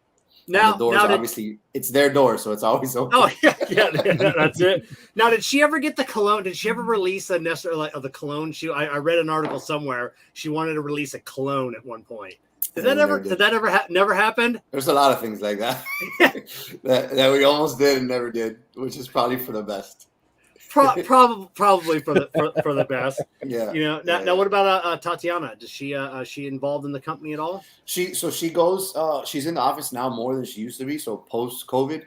Now, the doors, obviously, it's their door, so it's always open. Oh, yeah, that's it. Now, did she ever get the cologne? Did she ever release a Nestor of the cologne? I read an article somewhere. She wanted to release a cologne at one point. Did that ever never happen? There's a lot of things like that that we almost did and never did, which is probably for the best. Probably for the best. Yeah. Now what about Tatiana? Does she involved in the company at all? She goes. She's in the office now more than she used to be. So post COVID,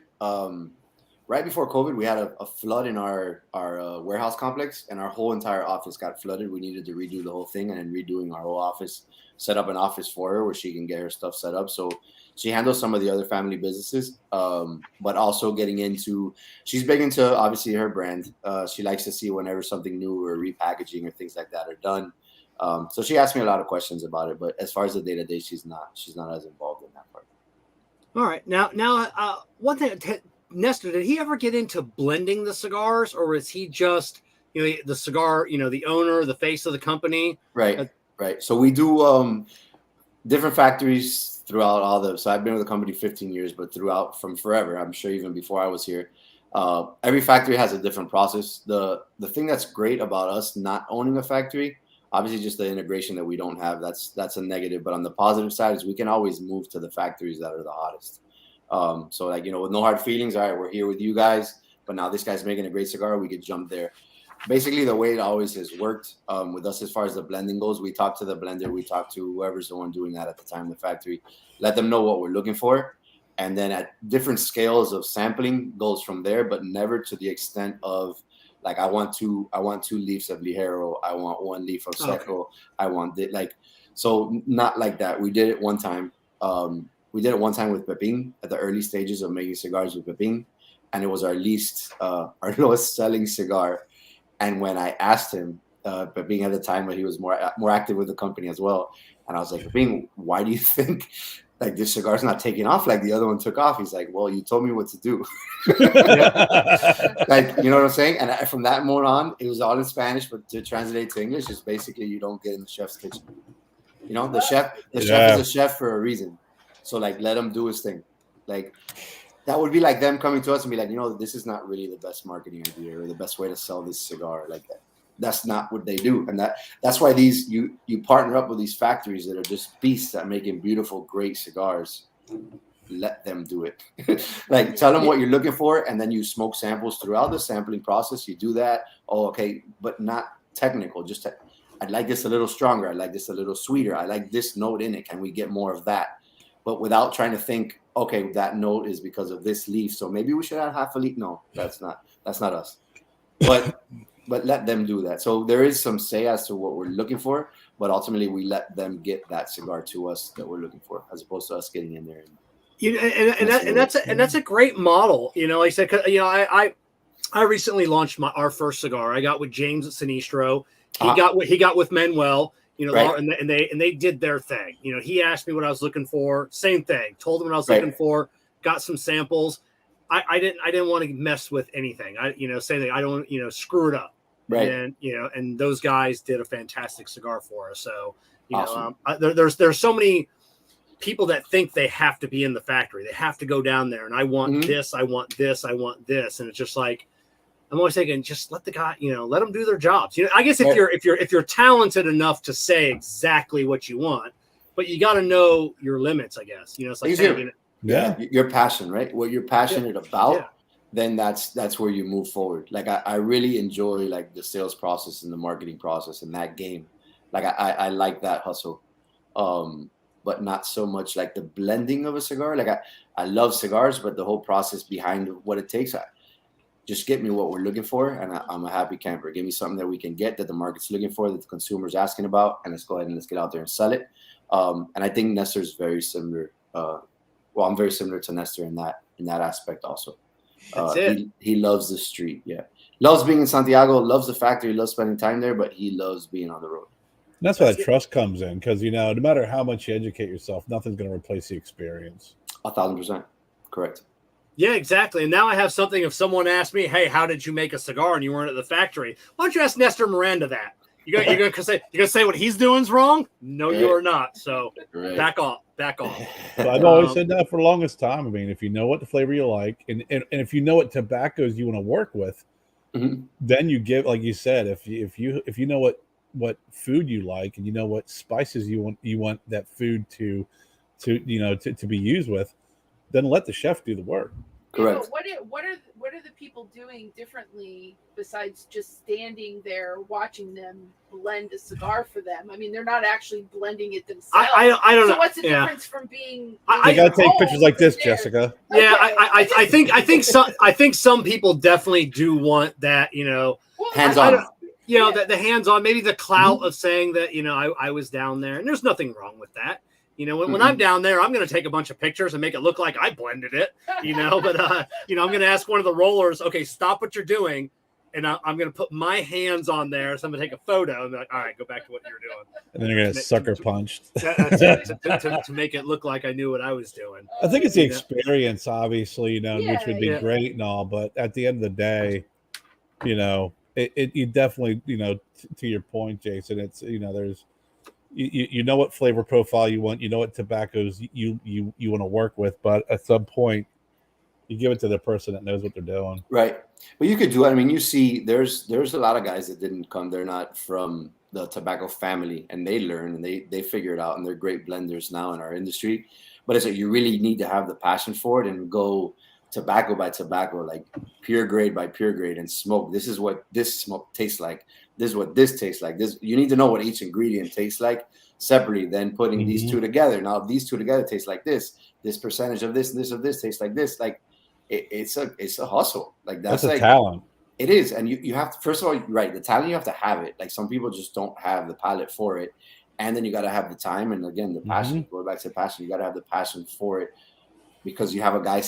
right before COVID, we had a flood in our warehouse complex, and our whole entire office got flooded. We needed to redo the whole thing, and then redoing our whole office, set up an office for her where she can get her stuff set up. So she handles some of the other family businesses, but also she's big into obviously her brand. She likes to see whenever something new or repackaging or things like that are done. So she asked me a lot of questions about it, but as far as the day-to-day, she's not as involved in that part. All right. Now, one thing, Nestor, did he ever get into blending the cigars, or is he just, the cigar, the owner, the face of the company? Right. Right. So we do different factories throughout so I've been with the company 15 years, but from forever, I'm sure even before I was here, every factory has a different process. The thing that's great about us not owning a factory, obviously just the integration that we don't have, that's a negative. But on the positive side is we can always move to the factories that are the hottest. So with no hard feelings, all right, we're here with you guys, but now this guy's making a great cigar, we could jump there. Basically, the way it always has worked with us as far as the blending goes, we talk to the blender, we talk to whoever's the one doing that at the time in the factory, let them know what we're looking for. And then at different scales of sampling goes from there, but never to the extent of I want 2 leaves of Ligero, I want 1 leaf of Seco, okay. I want so not like that. We did it one time. We did it one time with Pepin at the early stages of making cigars with Pepin, and it was our lowest selling cigar. And when I asked him, Pepin at the time, but he was more active with the company as well, and I was like, Pepin, why do you think this cigar's not taking off like the other one took off? He's like, well, you told me what to do. You know what I'm saying? And from that moment on, it was all in Spanish, but to translate to English is basically you don't get in the chef's kitchen. The chef is a chef for a reason. So let him do his thing. That would be like them coming to us and be like, this is not really the best marketing idea or the best way to sell this cigar. That's not what they do. And that's why you partner up with these factories that are just beasts at making beautiful, great cigars. Let them do it. Tell them what you're looking for, and then you smoke samples throughout the sampling process. You do that. Oh, okay, but not technical. Just I'd like this a little stronger. I like this a little sweeter. I like this note in it. Can we get more of that? But without trying to think, okay, that note is because of this leaf, so maybe we should add half a leaf. No, that's not us. But let them do that. So there is some say as to what we're looking for, but ultimately we let them get that cigar to us that we're looking for, as opposed to us getting in there. And that's a great model. Like I said, I recently launched our first cigar. I got with James at Sinistro. He got with Manuel. Right. and they did their thing. He asked me what I was looking for. Same thing. Told him what I was looking for. Got some samples. I didn't want to mess with anything. Same thing. I don't screw it up. Right. And and those guys did a fantastic cigar for us. So awesome. There's so many people that think they have to be in the factory. They have to go down there. And I want this. I want this. I want this. And it's just I'm always thinking, just let the guy, let them do their jobs. I guess if you're talented enough to say exactly what you want, but you got to know your limits, I guess. It's your passion, right? What you're passionate about, then that's where you move forward. I really enjoy the sales process and the marketing process and that game. I like that hustle. but not so much like the blending of a cigar. Like I love cigars, but the whole process behind what it takes, just get me what we're looking for, and I'm a happy camper. Give me something that we can get, that the market's looking for, that the consumer's asking about, and let's go ahead and let's get out there and sell it. And I think Nestor's very similar. Well, I'm very similar to Nestor in that aspect also. That's it. He loves the street. Yeah, loves being in Santiago, loves the factory, loves spending time there, but he loves being on the road. And that's where that trust comes in, because no matter how much you educate yourself, nothing's going to replace the experience. 1,000%, correct. Yeah, exactly. And now I have something. If someone asked me, "Hey, how did you make a cigar?" and you weren't at the factory, why don't you ask Nestor Miranda that? You're gonna say what he's doing is wrong? No, right. You're not. So back off. Well, I've always said that for the longest time. I mean, if you know what the flavor you like, and if you know what tobaccos you want to work with, then you give, like you said, if you know what food you like, and you know what spices you want that food to be used with, then let the chef do the work. Correct. Yeah, what are the people doing differently besides just standing there watching them blend a cigar for them? I mean, they're not actually blending it themselves. I don't know. So what's the difference from being? I gotta take pictures like this, Jessica. Yeah, okay. I think some people definitely do want that. Hands on. The hands on. Maybe the clout of saying that I was down there, and there's nothing wrong with that. When I'm down there, I'm going to take a bunch of pictures and make it look like I blended it, but, I'm going to ask one of the rollers, okay, stop what you're doing. And I'm going to put my hands on there. So I'm going to take a photo and be like, all right, go back to what you're doing. And then you're going to sucker punched. To make it look like I knew what I was doing. I think it's the experience, obviously, which would be great and all. But at the end of the day, you definitely, to your point, Jason, it's, there's, you know what flavor profile you want, what tobaccos you want to work with, but at some point you give it to the person that knows what they're doing. Right. But you could do it. I mean, you see there's a lot of guys that didn't come, they're not from the tobacco family, and they learn and they figure it out, and they're great blenders now in our industry. But it's like you really need to have the passion for it and go tobacco by tobacco, like pure grade by pure grade, and smoke. This is what this smoke tastes like. This is what this tastes like. This, you need to know what each ingredient tastes like separately, then putting these two together. Now, if these two together taste like this percentage of this and this of this tastes like this, like it's a hustle. Like that's like a talent. It is. And you have to, first of all, right, the talent, you have to have it. Like some people just don't have the palate for it. And then you got to have the time. And again, the passion, going back to the passion, you got to have the passion for it, because you have a guy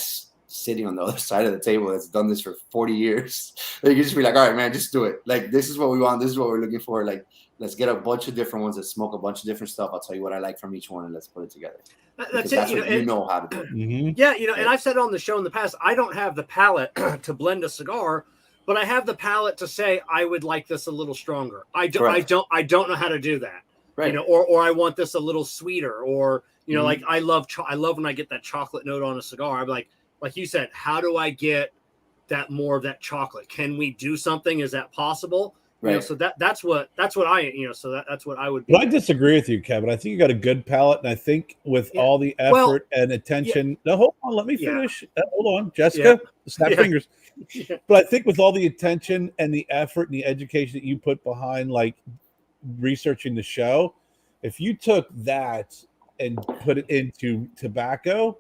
sitting on the other side of the table that's done this for 40 years. Like, you just be like, all right, man, just do it. Like, this is what we want. This is what we're looking for. Like, let's get a bunch of different ones that smoke a bunch of different stuff. I'll tell you what I like from each one, and let's put it together. That's it. That's what you know how to do it. Yeah, and I've said on the show in the past, I don't have the palate to blend a cigar, but I have the palate to say I would like this a little stronger. I don't know how to do that. Right. Or I want this a little sweeter, or like I love when I get that chocolate note on a cigar. I'm like you said, how do I get that more of that chocolate? Can we do something? Is that possible? Right. So that's what I that's what I would be. But I disagree with you, Kevin. I think you got a good palate, and I think with all the effort and attention. No, hold on, let me finish. Hold on, Jessica. Snap fingers. But I think with all the attention and the effort and the education that you put behind, like researching the show, if you took that and put it into tobacco,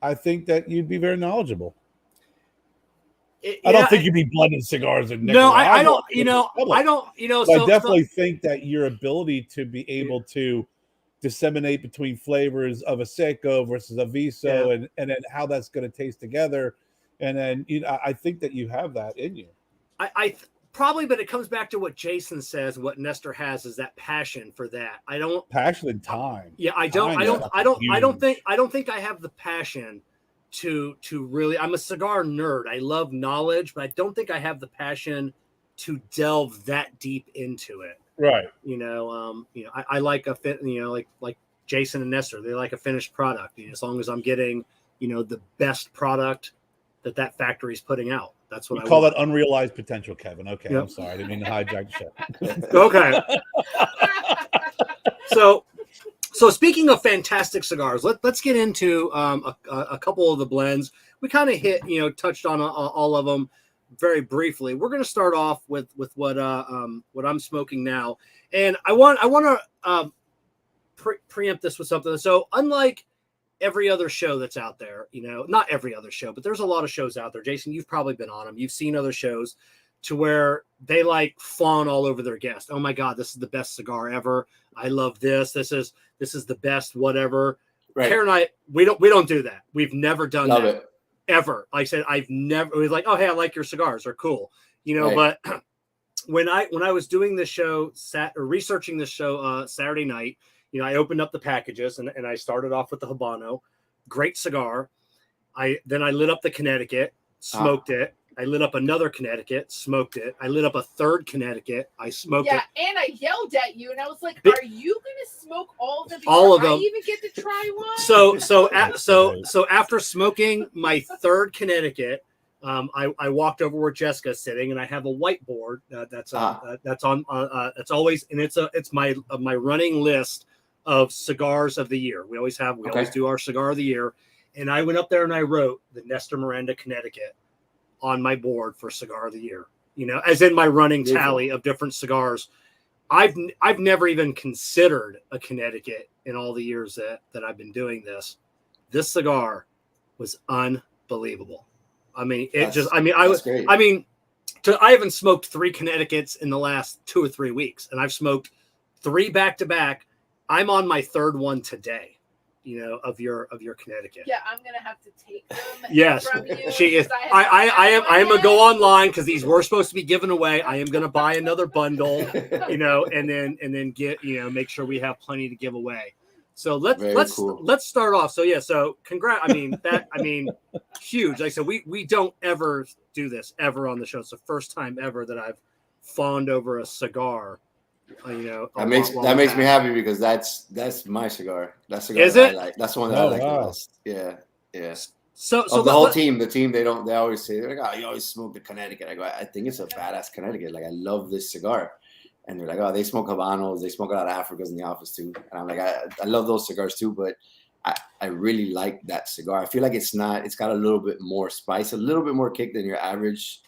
I think that you'd be very knowledgeable. I don't think you'd be blending cigars in Nicaragua. No, I don't. I definitely think that your ability to be able to disseminate between flavors of a Seco versus a Viso, and then how that's going to taste together, and then I think that you have that in you. I probably, but it comes back to what Jason says. What Nestor has is that passion for that. I don't passion and time. Yeah, I don't think I have the passion to really. I'm a cigar nerd. I love knowledge, but I don't think I have the passion to delve that deep into it. Right. I like a fit. Like Jason and Nestor, they like a finished product. As long as I'm getting the best product that factory's putting out. That's what I call that unrealized potential, Kevin. Okay, yep. I'm sorry. I didn't mean to hijack the show. Okay. So speaking of fantastic cigars, let's get into a couple of the blends. We kind of touched on all of them very briefly. We're going to start off with what I'm smoking now, and I want to preempt this with something. So unlike every other show that's out there, not every other show, but there's a lot of shows out there. Jason, you've probably been on them. You've seen other shows to where they like fawn all over their guest. Oh my God, this is the best cigar ever. I love this. This is the best, whatever. Right. Kerr and I, we don't do that. We've never done Love that it. ever. Like I said, it was like, oh, hey, I like your cigars. They're cool. Right. But when I was doing this show, researching this show Saturday night, I opened up the packages and I started off with the Habano. Great cigar. Then I lit up the Connecticut, smoked it. I lit up another Connecticut, smoked it. I lit up a third Connecticut. I smoked it. Yeah, and I yelled at you, and I was like, "Are you going to smoke all of them? All of them. I even get to try one." So after smoking my third Connecticut, I walked over where Jessica's sitting, and I have a whiteboard that's on. It's always, and it's my running list of cigars of the year. We always do our cigar of the year, and I went up there and I wrote the Nestor Miranda Connecticut on my board for cigar of the year, as in my running tally of different cigars. I've never even considered a Connecticut in all the years that I've been doing this. This cigar was unbelievable. I mean, I haven't smoked 3 Connecticut's in the last 2 or 3 weeks, and I've smoked 3 back to back. I'm on my 3rd one today. Of your Connecticut. Yeah, I'm gonna have to take them. Yes, from you she is. I am gonna go online because these were supposed to be given away. I am gonna buy another bundle, and then get make sure we have plenty to give away. So let's start off. So congrats. Huge. Like I said, we don't ever do this ever on the show. It's the first time ever that I've fawned over a cigar. That makes me happy because that's my cigar. That cigar is it? I like. That's the one that I like the most. Yeah. So the whole team, they always say, they're like, oh, you always smoke the Connecticut. I go, I think it's a badass Connecticut. Like, I love this cigar. And they're like, oh, they smoke Habanos, they smoke a lot of Africas in the office too. And I'm like, I love those cigars too, but I really like that cigar. I feel like it's got a little bit more spice, a little bit more kick than your average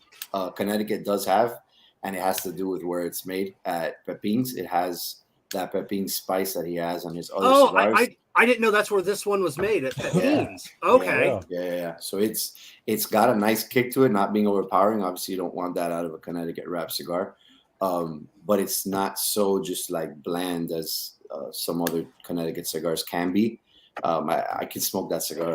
Connecticut does have. And it has to do with where it's made at Pepin's. It has that Pepin spice that he has on his other cigars. I didn't know that's where this one was made at Pepin's. Okay. Yeah. So it's got a nice kick to it, not being overpowering. Obviously, you don't want that out of a Connecticut wrap cigar. But it's not so just like bland as some other Connecticut cigars can be. I can smoke that cigar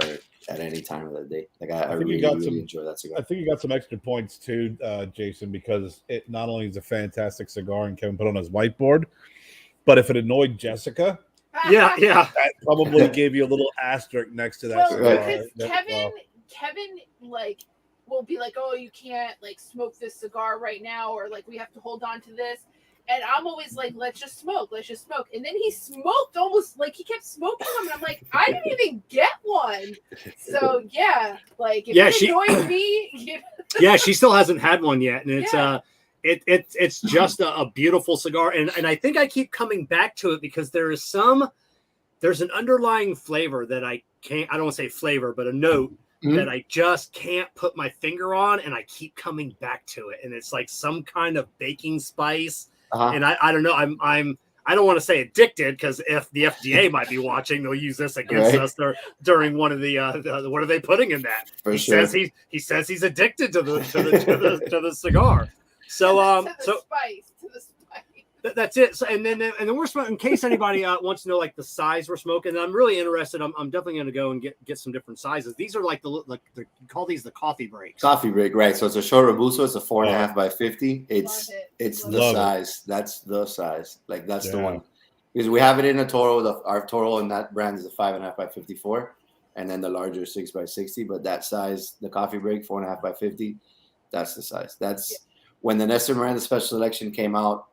at any time of the day. Like I really enjoy that cigar. I think you got some extra points too, Jason, because it not only is a fantastic cigar and Kevin put on his whiteboard, but if it annoyed Jessica, that probably gave you a little asterisk next to that cigar. Because Kevin like will be like, oh, you can't like smoke this cigar right now, or like we have to hold on to this. And I'm always like, let's just smoke. And then he smoked almost like he kept smoking them. And I'm like, I didn't even get one. So yeah, like if it annoys me. She still hasn't had one yet. And it's just a beautiful cigar. And I think I keep coming back to it because there's an underlying flavor that I don't want to say flavor, but a note that I just can't put my finger on. And I keep coming back to it. And it's like some kind of baking spice. And I don't know. I don't want to say addicted because if the FDA might be watching, they'll use this against us during one of the what are they putting in that? He says he's addicted to the cigar. So to the spice. That's it. So, and then we're smoking. In case anybody wants to know like the size we're smoking, and I'm really interested. I'm definitely going to go and get some different sizes. These are like you call these the coffee breaks. Coffee break, right? So it's a short Robusto. It's a 4.5 by 50. It's the size. That's the size. Like that's the one. Because we have it in a Toro. Our Toro and that brand is a 5.5 by 54, and then the larger 6 by 60. But that size, the coffee break, 4.5 by 50. That's the size. That's when the Nestor Miranda Special Selection came out.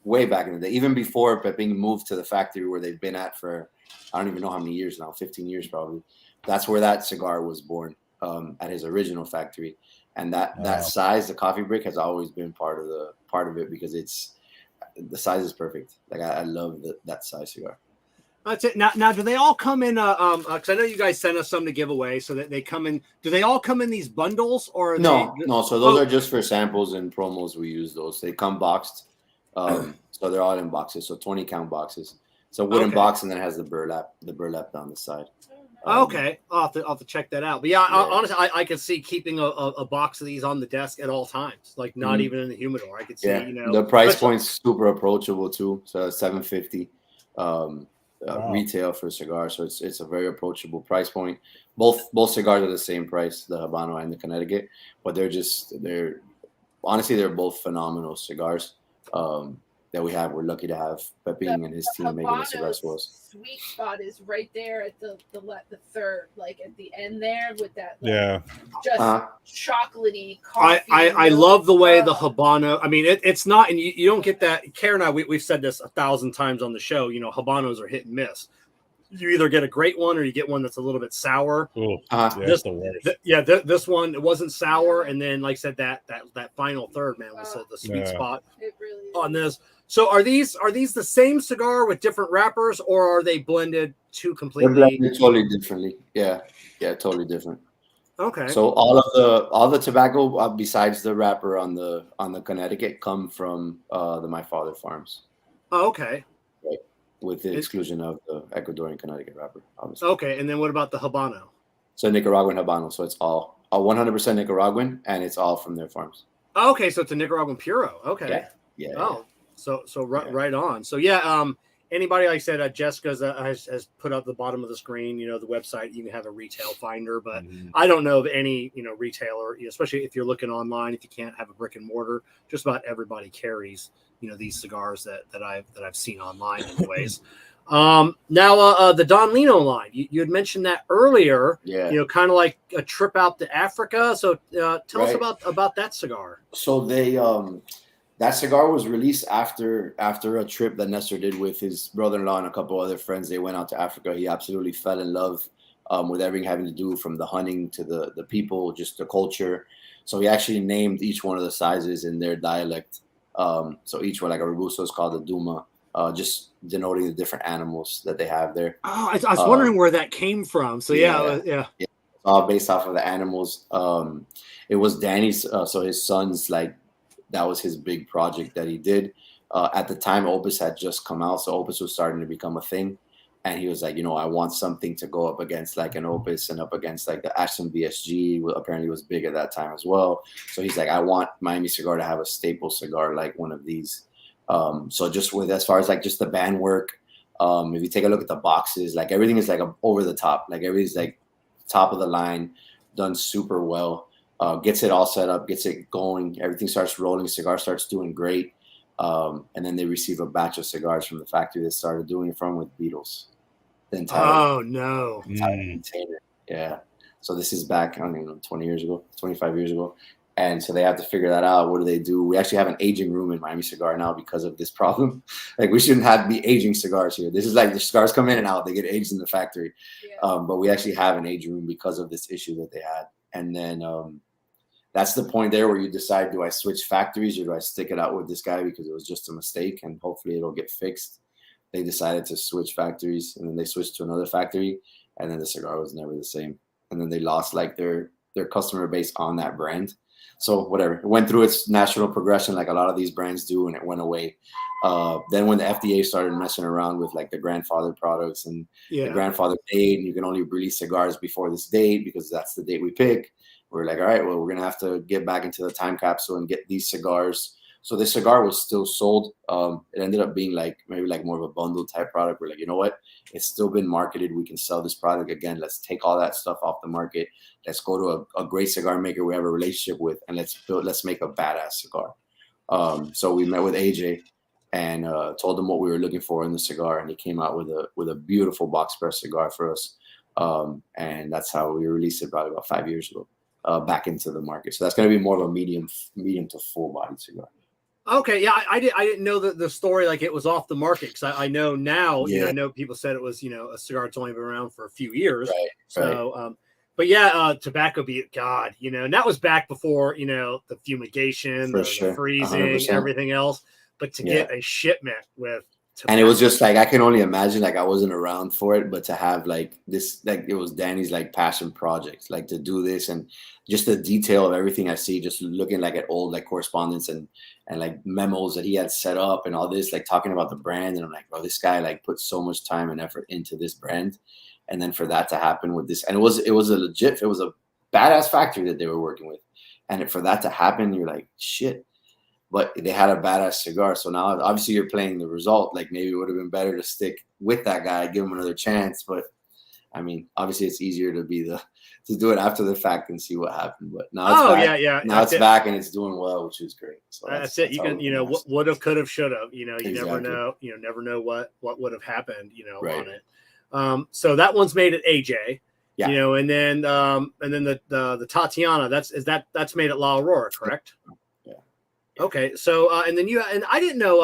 Way back in the day, even before Pepin moved to the factory where they've been at for I don't even know how many years now, 15 years probably. That's where that cigar was born, at his original factory. And that size, the coffee break, has always been part of it because the size is perfect. Like I love that size cigar. That's it. Now, do they all come in? Because I know you guys sent us some to give away, so that they come in. Do they all come in these bundles, or no? So those are just for samples and promos. We use those. They come boxed. So they're all in boxes, so 20 count boxes. So wooden box, and then it has the burlap down the side. Okay, I'll have to check that out. But yeah. Honestly, I could see keeping a box of these on the desk at all times, like not even in the humidor. I could see, the price point's super approachable too. So $750 retail for a cigar. So it's a very approachable price point. Both cigars are the same price, the Habano and the Connecticut, but they're both phenomenal cigars. That we have. We're lucky to have Pepin and his team making the cigars for us. Sweet spot is right there at the third, like at the end there with that. Just chocolatey coffee. I love the way the Habano. I mean, it's not, and you don't get that. Kerr and I, we've said this 1,000 times on the show. Habanos are hit and miss. You either get a great one or you get one that's a little bit sour. That's the worst. This one, it wasn't sour, and then like I said, that final third, man, was the sweet spot on this. So are these the same cigar with different wrappers, or are they blended two completely? They're blended totally differently. Yeah, totally different. Okay. So all the tobacco besides the wrapper on the Connecticut come from the My Father Farms. Oh, okay. Right. With the exclusion of the Ecuadorian Connecticut wrapper, obviously. Okay, and then what about the Habano? So Nicaraguan Habano. So it's all 100% Nicaraguan, and it's all from their farms. Okay, so it's a Nicaraguan Puro. Okay. Yeah. Oh, so right on. So anybody, like I said, Jessica has put up the bottom of the screen, the website. You can have a retail finder, but I don't know of any, retailer, especially if you're looking online, if you can't have a brick and mortar, just about everybody carries, these cigars that I've seen online anyways. Now the Don Lino line, you had mentioned that earlier, kind of like a trip out to Africa. So tell us about that cigar. So they, that cigar was released after a trip that Nestor did with his brother-in-law and a couple other friends. They went out to Africa. He absolutely fell in love with everything having to do from the hunting to the people, just the culture. So he actually named each one of the sizes in their dialect. So each one, like a Robusto is called a Duma, just denoting the different animals that they have there. Oh, I was wondering where that came from. So yeah. All based off of the animals. It was Danny's, so his son's that was his big project that he did. At the time, Opus had just come out, so Opus was starting to become a thing. And he was like, I want something to go up against like an Opus and up against like the Ashton BSG, apparently was big at that time as well. So he's like, I want Miami Cigar to have a staple cigar like one of these. So just with as far as like just the band work, if you take a look at the boxes, like everything is like over the top, like everything's like top of the line, done super well. Gets it all set up, gets it going, everything starts rolling, cigar starts doing great. And then they receive a batch of cigars from the factory they started doing it from with Beatles. The entire container. Yeah. So this is back, 20 years ago, 25 years ago. And so they have to figure that out. What do they do? We actually have an aging room in Miami Cigar now because of this problem. Like we shouldn't be aging cigars here. This is like the cigars come in and out. They get aged in the factory. Yeah. But we actually have an aging room because of this issue that they had. And then that's the point there where you decide, do I switch factories or do I stick it out with this guy because it was just a mistake and hopefully it'll get fixed. They decided to switch factories and then they switched to another factory and then the cigar was never the same. And then they lost like their customer base on that brand. So whatever, it went through its natural progression like a lot of these brands do and it went away. Then when the FDA started messing around with like the grandfather products and the grandfather date and you can only release cigars before this date because that's the date we pick. We're like, all right, well, we're going to have to get back into the time capsule and get these cigars. So this cigar was still sold. It ended up being maybe more of a bundle type product. We're like, you know what? It's still been marketed. We can sell this product again. Let's take all that stuff off the market. Let's go to a great cigar maker we have a relationship with, and let's make a badass cigar. So we met with AJ and told him what we were looking for in the cigar, and he came out with a beautiful box press cigar for us. And that's how we released it probably about 5 years ago. Back into the market. So that's going to be more of a medium to full bodied cigar. Okay. Yeah. I didn't know the story, like it was off the market. Cause I know now, I know people said it was, a cigar that's only been around for a few years. Right. So, but yeah, tobacco beat God, and that was back before, the fumigation, the freezing, 100%. Everything else. But to get a shipment with And it was just like, I can only imagine, like I wasn't around for it, but to have like this, like it was Danny's like passion project, like to do this, and just the detail of everything I see, just looking like at old like correspondence and like memos that he had set up and all this, like talking about the brand. And I'm like, bro, this guy like put so much time and effort into this brand. And then for that to happen with this, and it was a badass factory that they were working with. And for that to happen, you're like, shit. But they had a badass cigar. So now obviously you're playing the result. Like maybe it would have been better to stick with that guy, give him another chance. But I mean, obviously it's easier to do it after the fact and see what happened. But now it's back. Now it's back and it's doing well, which is great. So that's it. You can, would have, could have, should have, you never know, never know what would have happened, on it. So that one's made at AJ. Yeah. And then the Tatiana, that's made at La Aurora, correct? Okay, so and then and I didn't know.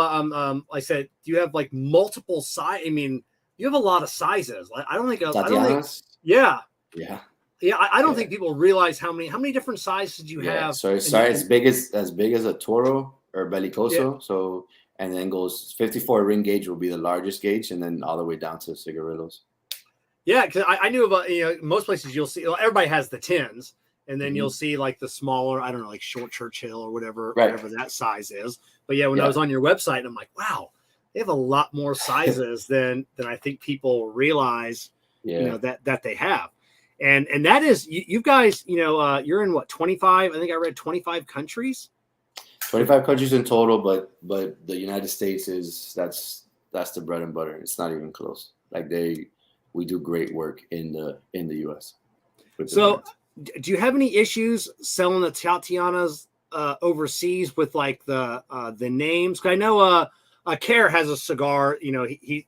I said, do you have like multiple size? I mean, you have a lot of sizes. Like I don't think. Yeah. I don't think people realize how many different sizes you have. So it's as big as a Toro or Bellicoso. Yeah. So and then goes 54 ring gauge will be the largest gauge, and then all the way down to cigarillos. Yeah, because I knew about most places you'll see everybody has the 10s. And then you'll see like the smaller, I don't know, like Short Churchill or whatever that size is. But yeah, when I was on your website, I'm like, wow, they have a lot more sizes than I think people realize, that they have. And that is, you guys, you're in what, 25? I think I read 25 countries. 25 countries in total, but the United States that's the bread and butter. It's not even close. Like we do great work in the US. So. Do you have any issues selling the Tatianas overseas with like the names? Cause I know Kerr has a cigar. He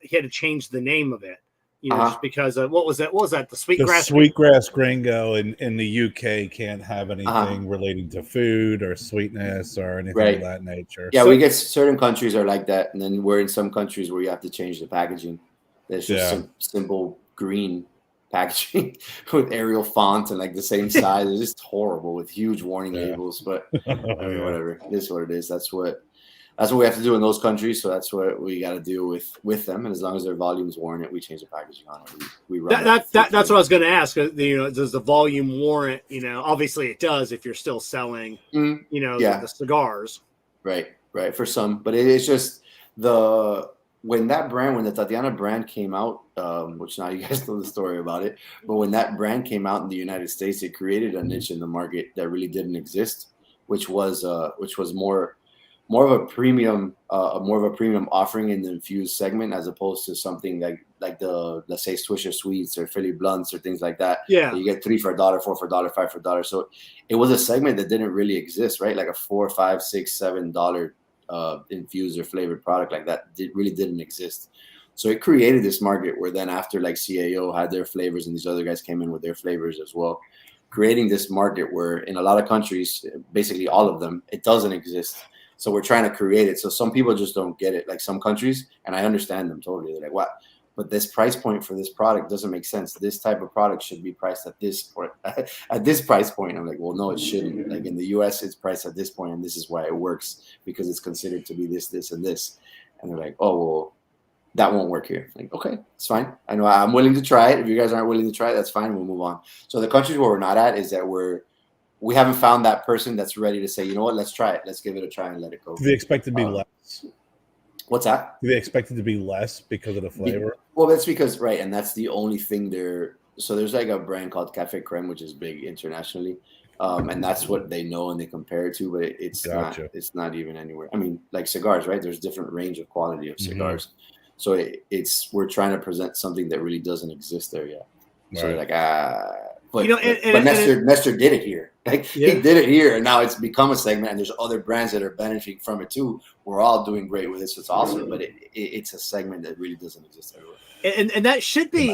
had to change the name of it. Just because what was that? What was that? The Sweetgrass Gringo in the UK can't have anything relating to food or sweetness or anything of that nature. Yeah, we get certain countries are like that, and then we're in some countries where you have to change the packaging. There's just some simple green packaging with Arial font and like the same size. It's just horrible with huge warning labels. But I mean, whatever. It is what it is. That's what we have to do in those countries. So that's what we got to deal with them. And as long as their volumes warrant it, we change the packaging on it. We run that's what I was going to ask. Does the volume warrant? Obviously it does if you're still selling. The cigars. Right. For some, but it's just when the Tatiana brand came out, which now you guys know the story about it, but when that brand came out in the United States, it created a niche in the market that really didn't exist, which was more of a premium offering in the infused segment, as opposed to something like the, let's say, Swisher Sweets or Philly Blunts or things like that. Yeah, you get 3 for $1, 4 for $1, 5 for $1. So it was a segment that didn't really exist, right? Like a $4, $5, $6, $7 infused or flavored product like that really didn't exist. So it created this market where then after like CAO had their flavors and these other guys came in with their flavors as well, creating this market where in a lot of countries, basically all of them, it doesn't exist. So we're trying to create it. So some people just don't get it. Like some countries, and I understand them totally. They're like, what? But this price point for this product doesn't make sense. This type of product should be priced at this point, at this price point. I'm like, well, no, it shouldn't. Like in the US, it's priced at this point, and this is why it works, because it's considered to be this, this, and this. And they're like, oh, well, that won't work here. Like, okay, it's fine. I know I'm willing to try it. If you guys aren't willing to try it, that's fine. We'll move on. So the countries where we're not at is that we haven't found that person that's ready to say, you know what, let's try it. Let's give it a try and let it go. Do they expect it to be less? What's that? Do they expect it to be less because of the flavor? Well, that's because, right, and that's the only thing there. So there's like a brand called Cafe Creme, which is big internationally, and that's what they know and they compare it to, but it's not even anywhere. I mean, like cigars, right? There's different range of quality of cigars. Mm-hmm. So we're trying to present something that really doesn't exist there yet. Right. So they're like, but Nestor did it here. Like he did it here, and now it's become a segment, and there's other brands that are benefiting from it too. We're all doing great with this. It's awesome, but it's a segment that really doesn't exist everywhere. And that should be,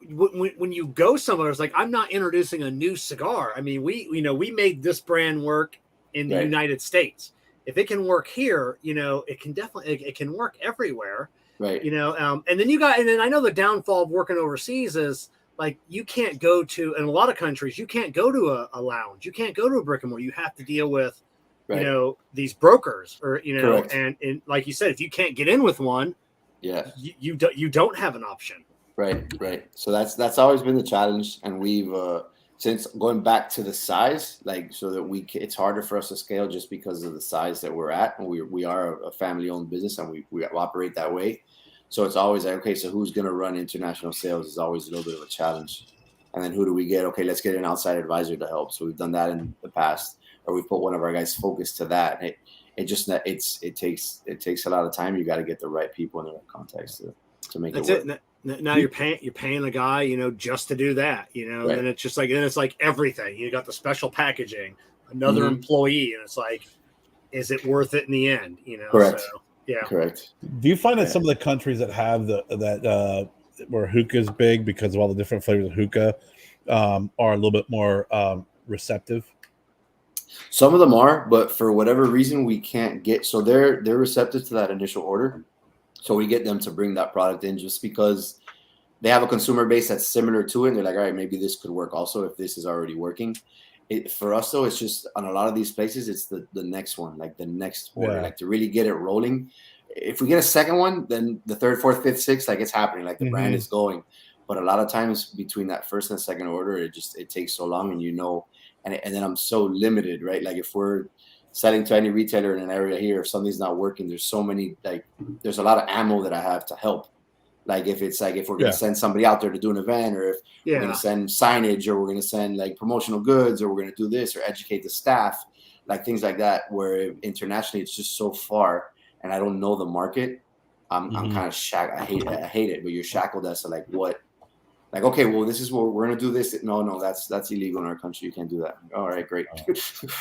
when you go somewhere, it's like, I'm not introducing a new cigar. I mean, we made this brand work in the United States. If it can work here, it can definitely, it can work everywhere. Right. And then I know the downfall of working overseas is, like, you can't go to, in a lot of countries, you can't go to a lounge. You can't go to a brick and mortar. You have to deal with, you know, these brokers, or you know, Correct. and like you said, if you can't get in with one, you don't have an option. Right. So that's always been the challenge, and we've since going back to the size, like so that it's harder for us to scale just because of the size that we're at, and we are a family-owned business, and we operate that way. So it's always like, okay, so who's going to run international sales is always a little bit of a challenge. And then who do we get? Okay, let's get an outside advisor to help. So we've done that in the past, or we've put one of our guys focused to that. And it takes a lot of time. You got to get the right people in the right context to make it work. Now you're paying a guy, you know, just to do that, you know, and it's just like, then it's like everything. You got the special packaging, another employee, and it's like, is it worth it in the end? You know, correct. So, yeah, correct. Do you find that some of the countries that have where hookah is big because of all the different flavors of hookah are a little bit more receptive? Some of them are, but for whatever reason, we can't get. So they're receptive to that initial order. So we get them to bring that product in just because they have a consumer base that's similar to it. And they're like, all right, maybe this could work also if this is already working. For us, though, it's just on a lot of these places, it's the next one, like the next order, like to really get it rolling. If we get a second one, then the third, fourth, fifth, sixth, like it's happening, like the brand is going. But a lot of times between that first and second order, it takes so long, and and then I'm so limited, right? Like if we're selling to any retailer in an area here, if something's not working, there's so many, like there's a lot of ammo that I have to help. Like if it's like if we're going to send somebody out there to do an event, or if we're going to send signage, or we're going to send like promotional goods, or we're going to do this or educate the staff, like things like that, where internationally it's just so far and I don't know the market. I'm kind of shackled. I hate it, but you're shackled as to like what, like, okay, well, this is what we're going to do this. No, that's illegal in our country. You can't do that. All right, great.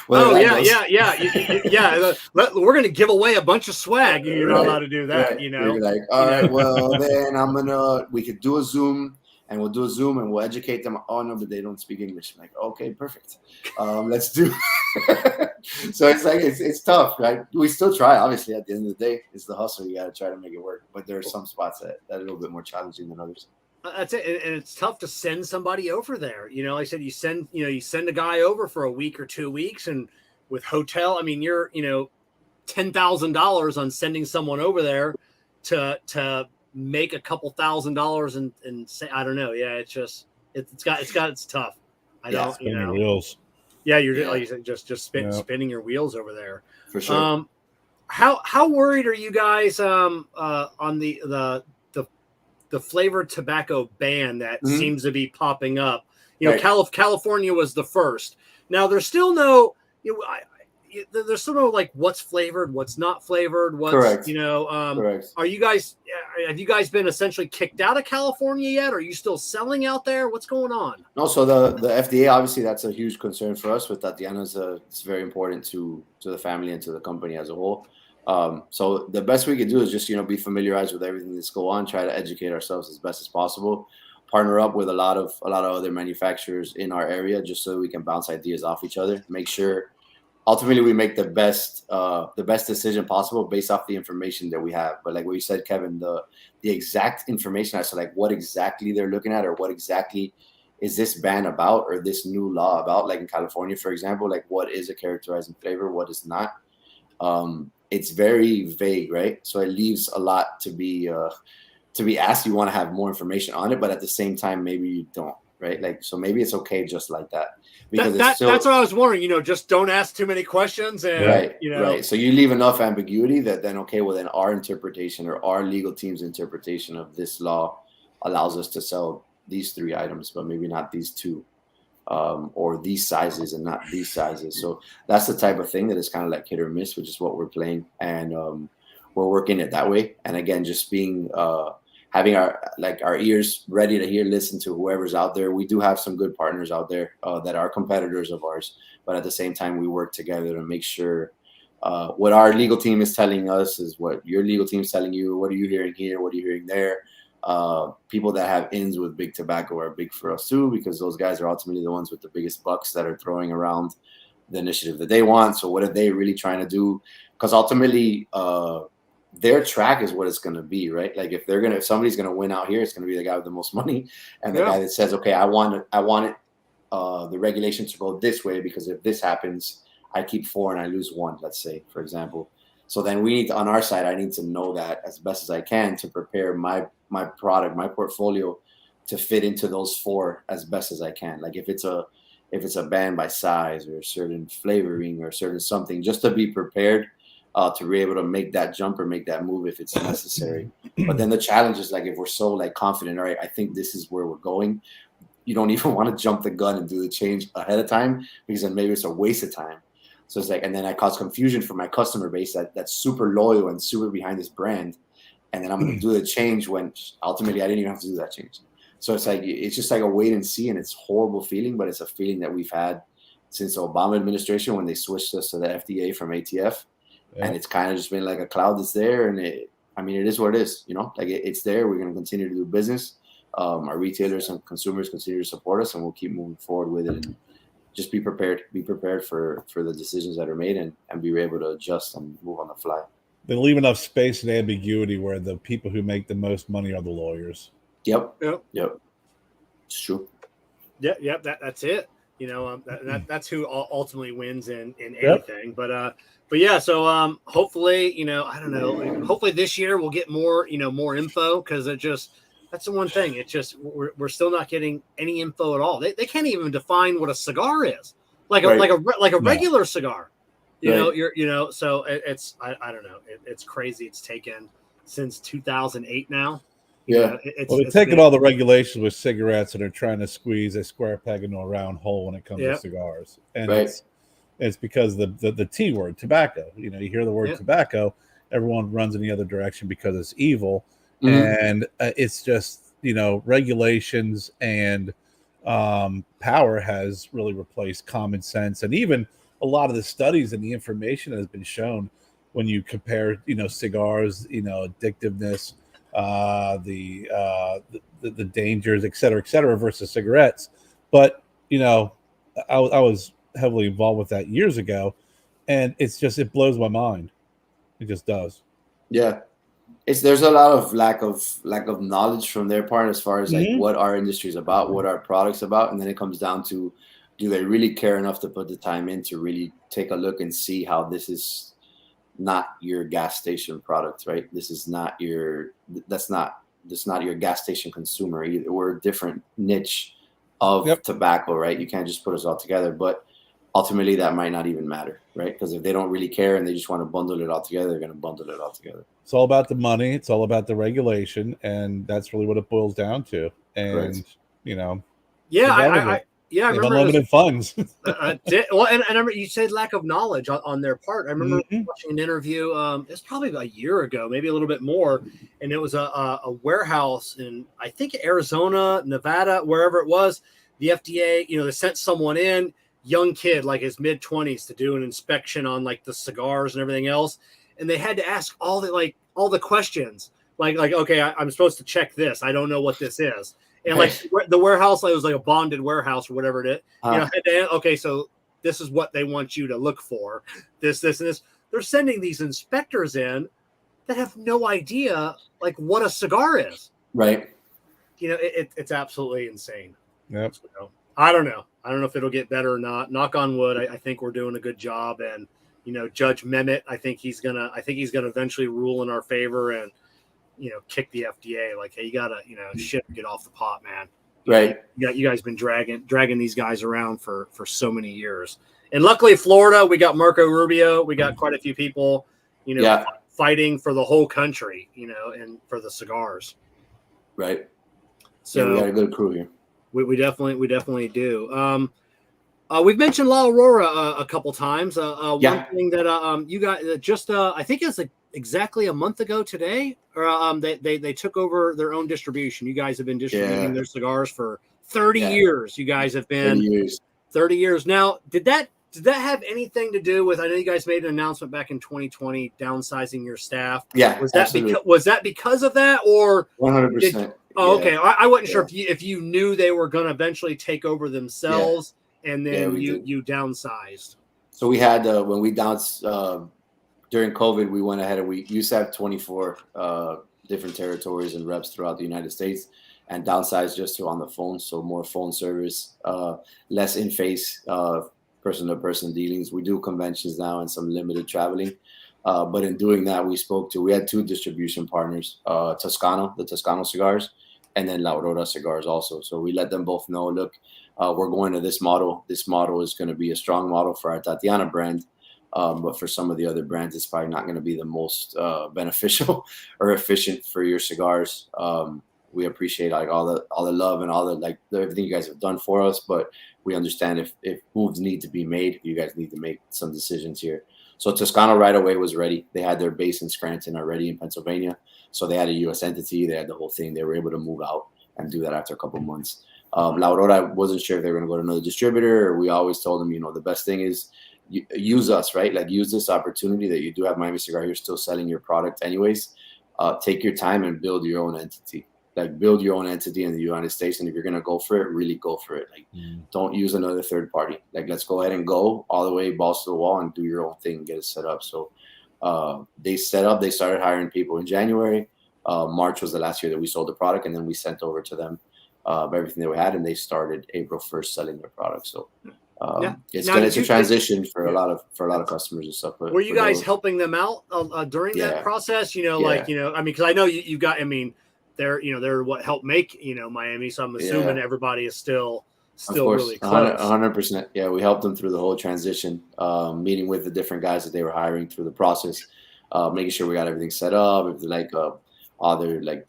We're going to give away a bunch of swag. You're not allowed to do that, you know? You're like, all right, well, then we could do a Zoom, and we'll do a Zoom, and we'll educate them. Oh, no, but they don't speak English. I'm like, okay, perfect. Let's do So it's like, it's tough, right? We still try, obviously. At the end of the day, it's the hustle. You got to try to make it work. But there are some spots that are a little bit more challenging than others. That's it, and it's tough to send somebody over there. You know, like I said, you send a guy over for a week or 2 weeks, and with hotel, I mean, you're $10,000 on sending someone over there to make a couple $1,000 and say, I don't know, it's tough. Spinning wheels. Yeah, you're like you said, just spinning your wheels over there for sure. How worried are you guys on the flavored tobacco ban that seems to be popping up? California was the first. Now there's still no, there's still no like what's flavored, what's not flavored. What's correct. Correct. Have you guys been essentially kicked out of California yet? Are you still selling out there? What's going on? No, so the FDA, obviously that's a huge concern for us with Tatiana. It's very important to the family and to the company as a whole. So the best we can do is just, be familiarized with everything that's going on, try to educate ourselves as best as possible, partner up with a lot of other manufacturers in our area, just so we can bounce ideas off each other, make sure ultimately we make the best decision possible based off the information that we have. But like what you said, Kevin, the exact information as to like what exactly they're looking at, or what exactly is this ban about, or this new law about, like in California, for example, like what is a characterizing flavor, what is not. It's very vague, right? So it leaves a lot to be asked. You want to have more information on it, but at the same time, maybe you don't, right? Like, so maybe it's okay just like that. Because that's what I was wondering. Just don't ask too many questions, and right. So you leave enough ambiguity that then, okay, well then our interpretation or our legal team's interpretation of this law allows us to sell these 3 items, but maybe not these 2. Or these sizes and not these sizes. So that's the type of thing that is kind of like hit or miss, which is what we're playing, and we're working it that way. And again, just being having our ears ready to listen to whoever's out there. We do have some good partners out there that are competitors of ours, but at the same time, we work together to make sure what our legal team is telling us is what your legal team is telling you. What are you hearing here? What are you hearing there? People that have ins with big tobacco are big for us too, because those guys are ultimately the ones with the biggest bucks that are throwing around the initiative that they want. So what are they really trying to do? Because ultimately, their track is what it's going to be, right? Like if somebody's going to win out here, it's going to be the guy with the most money, and the guy that says, okay, I want it, the regulation to go this way, because if this happens, I keep 4 and I lose 1, let's say, for example. So then we need to, on our side, I need to know that as best as I can to prepare my product, my portfolio to fit into those 4 as best as I can. Like if it's a band by size or a certain flavoring or certain something, just to be prepared to be able to make that jump or make that move if it's necessary. But then the challenge is like if we're so like confident, all right, I think this is where we're going. You don't even want to jump the gun and do the change ahead of time because then maybe it's a waste of time. So it's like, and then I cause confusion for my customer base that's super loyal and super behind this brand. And then I'm going to do the change when ultimately I didn't even have to do that change. So it's like, it's just like a wait and see, and it's a horrible feeling, but it's a feeling that we've had since the Obama administration when they switched us to the FDA from ATF. Yeah. And it's kind of just been like a cloud that's there. And it is what it is, like it's there. We're going to continue to do business. Our retailers and consumers continue to support us, and we'll keep moving forward with it. And just be prepared for the decisions that are made and be able to adjust and move on the fly. They leave enough space and ambiguity where the people who make the most money are the lawyers. Yep. It's true. Yeah. That's it. That's who ultimately wins in anything. Yep. But yeah. So hopefully, I don't know. Hopefully this year we'll get more more info, because that's the one thing. It's just we're still not getting any info at all. They can't even define what a cigar is, like a regular cigar. So it's I don't know. It's crazy. It's taken since 2008 now. Yeah. They're taking all the regulations with cigarettes and they're trying to squeeze a square peg into a round hole when it comes to cigars. And it's because the T word, tobacco. You hear the word tobacco, everyone runs in the other direction because it's evil. Mm-hmm. And it's just, regulations and power has really replaced common sense. And even a lot of the studies and the information has been shown when you compare, cigars, addictiveness, the dangers, et cetera, versus cigarettes. But, I was heavily involved with that years ago, and it blows my mind. It just does. Yeah. There's a lot of lack of knowledge from their part as far as like what our industry is about, what our product's about. And then it comes down to, do they really care enough to put the time in to really take a look and see how this is not your gas station product, right? That's not your gas station consumer either. We're a different niche of tobacco, right? You can't just put us all together, but ultimately that might not even matter, right? Because if they don't really care and they just want to bundle it all together, they're going to bundle it all together. It's all about the money. It's all about the regulation, and that's really what it boils down to. And I remember unlimited funds. And I remember you said lack of knowledge on their part. I remember watching an interview. It's probably about a year ago, maybe a little bit more, and it was a warehouse in, I think, Arizona, Nevada, wherever it was. The FDA, they sent someone in, young kid, like his mid-20s, to do an inspection on like the cigars and everything else, and they had to ask all the questions, like okay, I'm supposed to check this. I don't know what this is. And like the warehouse, like, it was like a bonded warehouse or whatever it is. Okay, so this is what they want you to look for. This, and this. They're sending these inspectors in that have no idea like what a cigar is. Right. It's absolutely insane. Yep. So, I don't know. I don't know if it'll get better or not. Knock on wood. I think we're doing a good job. And Judge Mehmet, I think he's gonna eventually rule in our favor and kick the FDA, like, hey, you gotta, get off the pot, man. Right. You guys been dragging these guys around for so many years. And luckily Florida, we got Marco Rubio, we got quite a few people, fighting for the whole country, and for the cigars. Right. So we got a good crew here. We definitely do. We've mentioned La Aurora a couple times. One thing that you guys just I think it's like exactly a month ago today, or they took over their own distribution. You guys have been distributing their cigars for 30 years. You guys have been 30 years. Now, did that have anything to do with? I know you guys made an announcement back in 2020, downsizing your staff. Yeah, was that because of that, or 100%? Okay. I wasn't sure if you knew they were going to eventually take over themselves, and then you downsized. So we had when we during COVID, we went ahead and we used to have 24 different territories and reps throughout the United States, and downsized just to on the phone. So more phone service, less in-face person-to-person dealings. We do conventions now and some limited traveling. But in doing that, we had 2 distribution partners, the Toscano Cigars, and then La Aurora Cigars also. So we let them both know, look, we're going to this model. This model is going to be a strong model for our Tatiana brand. But for some of the other brands, it's probably not going to be the most beneficial or efficient for your cigars. We appreciate like all the love and all the everything you guys have done for us, but we understand if moves need to be made, you guys need to make some decisions here. So Toscano right away was ready. They had their base in Scranton already in Pennsylvania, so they had a U.S. entity. They had the whole thing. They were able to move out and do that after a couple of months. La Aurora, I wasn't sure if they were going to go to another distributor. We always told them, the best thing is use us, right? Like use this opportunity that you do have Miami Cigar. You're still selling your product anyways. Take your time and build your own entity. Like build your own entity in the United States. And if you're going to go for it, really go for it. Like don't use another third party. Like let's go ahead and go all the way, balls to the wall and do your own thing and get it set up. So they started hiring people in January. March was the last year that we sold the product. And then we sent over to them everything that we had. And they started April 1st selling their product. So it's a transition for a lot of customers and stuff. But were you guys helping them out during that process? Because I know you got, they're what helped make, Miami. So I'm assuming everybody is still really close. 100%. Yeah. We helped them through the whole transition, meeting with the different guys that they were hiring through the process, making sure we got everything set up. If they're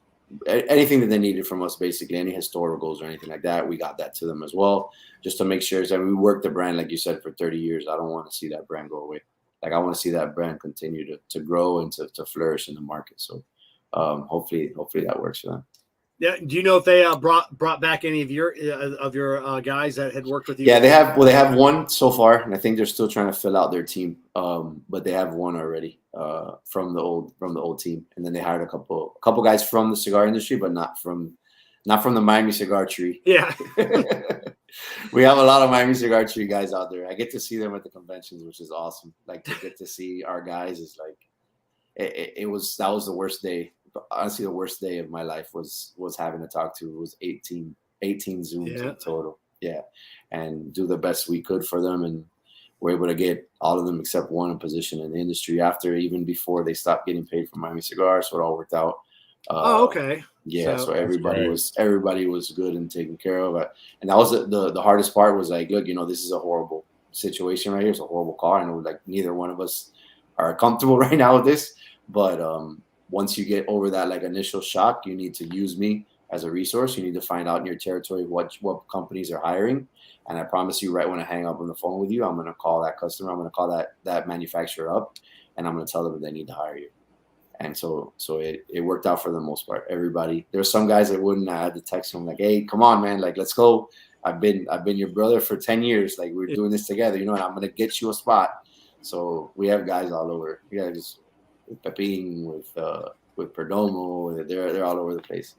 anything that they needed from us, basically any historicals or anything like that, we got that to them as well, just to make sure. We worked the brand, like you said, for 30 years. I don't want to see that brand go away. Like I want to see that brand continue to grow and to flourish in the market. So hopefully that works for them. Yeah. Do you know if they brought back any of your guys that had worked with you? Yeah, they have. Well, they have one so far, and I think they're still trying to fill out their team. But they have one already from the old team, and then they hired a couple guys from the cigar industry, but not from the Miami Cigar Tree. Yeah. We have a lot of Miami Cigar Tree guys out there. I get to see them at the conventions, which is awesome. Like to get to see our guys is like that was the worst day. Honestly, the worst day of my life was having to talk to. It was 18 Zooms in total. Yeah. And do the best we could for them. And we're able to get all of them except one in position in the industry even before they stopped getting paid for Miami Cigars. So it all worked out. Okay. Yeah. So everybody was good and taken care of. And that was the hardest part was like, look, this is a horrible situation right here. It's a horrible call. I know like neither one of us are comfortable right now with this, but, once you get over that like initial shock, you need to use me as a resource. You need to find out in your territory what companies are hiring. And I promise you, right when I hang up on the phone with you, I'm going to call that customer. I'm going to call that manufacturer up, and I'm going to tell them that they need to hire you. And so it worked out for the most part. Everybody. There's some guys that wouldn't. I had to text them like, "Hey, come on, man! Like, let's go. I've been your brother for 10 years. Like, we're doing this together. And I'm going to get you a spot." So we have guys all over. We got just with Pepin, with Perdomo, they're all over the place.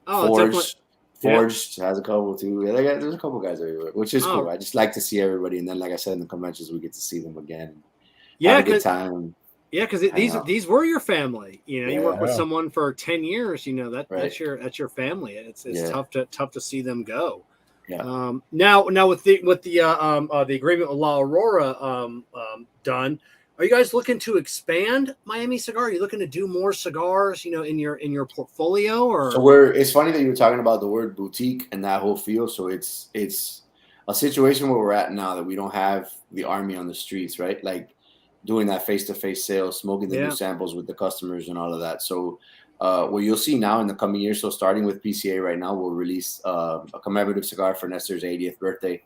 Forged has a couple too. Yeah, there's a couple guys everywhere, which is cool. I just like to see everybody, and then like I said in the conventions, we get to see them again. Yeah, have a good time. Yeah, because these were your family. You work with someone for 10 years. That's your family. It's tough to see them go. Yeah. Now with the agreement with La Aurora done. Are you guys looking to expand Miami Cigar? Are you looking to do more cigars, in your portfolio? Or so it's funny that you were talking about the word boutique and that whole feel. So it's a situation where we're at now that we don't have the army on the streets, right? Like doing that face-to-face sales, smoking the new samples with the customers and all of that. So what you'll see now in the coming years, so starting with PCA right now, we'll release a commemorative cigar for Nestor's 80th birthday.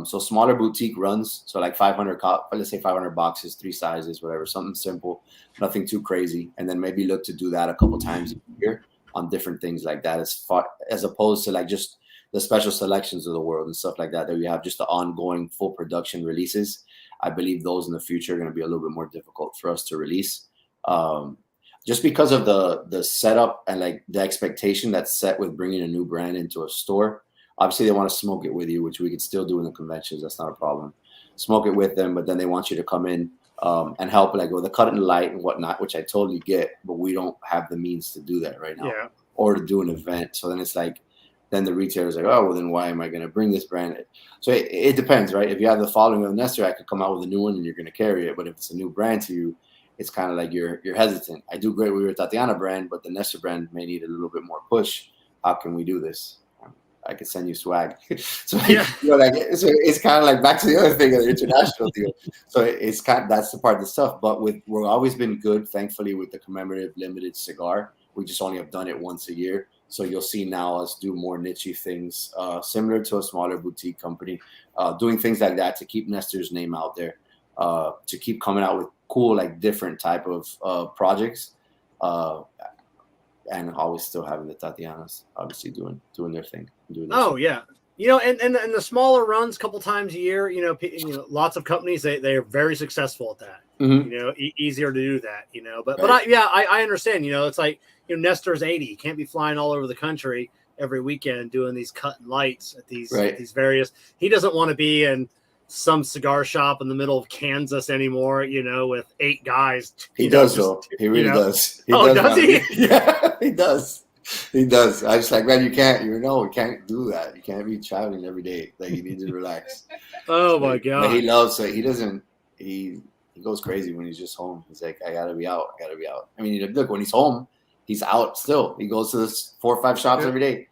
So smaller boutique runs, so like 500, let's say 500 boxes, 3 sizes, whatever, something simple, nothing too crazy. And then maybe look to do that a couple times a year on different things like that, as opposed to like just the special selections of the world and stuff like that we have just the ongoing full production releases. I believe those in the future are going to be a little bit more difficult for us to release. Just because of the setup and like the expectation that's set with bringing a new brand into a store. Obviously, they want to smoke it with you, which we could still do in the conventions. That's not a problem. Smoke it with them, but then they want you to come in and help, like with the cut and light and whatnot, which I totally get, but we don't have the means to do that right now or to do an event. So then then the retailer's like, oh, well, then why am I going to bring this brand? So it depends, right? If you have the following of Nestor, I could come out with a new one and you're going to carry it. But if it's a new brand to you, it's kind of like you're hesitant. I do great with your Tatiana brand, but the Nestor brand may need a little bit more push. How can we do this? I could send you swag. So it's kind of like back to the other thing of the international deal. So it's that's the part that's tough. But we've always been good, thankfully, with the commemorative limited cigar. We just only have done it once a year. So you'll see now us do more niche things, similar to a smaller boutique company, doing things like that to keep Nestor's name out there, to keep coming out with cool, like different type of projects. And always still having the Tatianas obviously doing their thing. Yeah. And the smaller runs a couple times a year, lots of companies, they are very successful at that. Mm-hmm. Easier to do that, but I understand, it's like, Nestor's 80, he can't be flying all over the country every weekend doing these cut and lights at these various, he doesn't want to be in some cigar shop in the middle of Kansas anymore, with 8 guys. He does, though. He really does. Does he? Yeah, he does. He does. I just like, man, we can't do that. You can't be traveling every day. Like, you need to relax. Oh, my God. But he loves it. He goes crazy when he's just home. He's like, I got to be out. I mean, look, when he's home, he's out still. He goes to 4 or 5 shops every day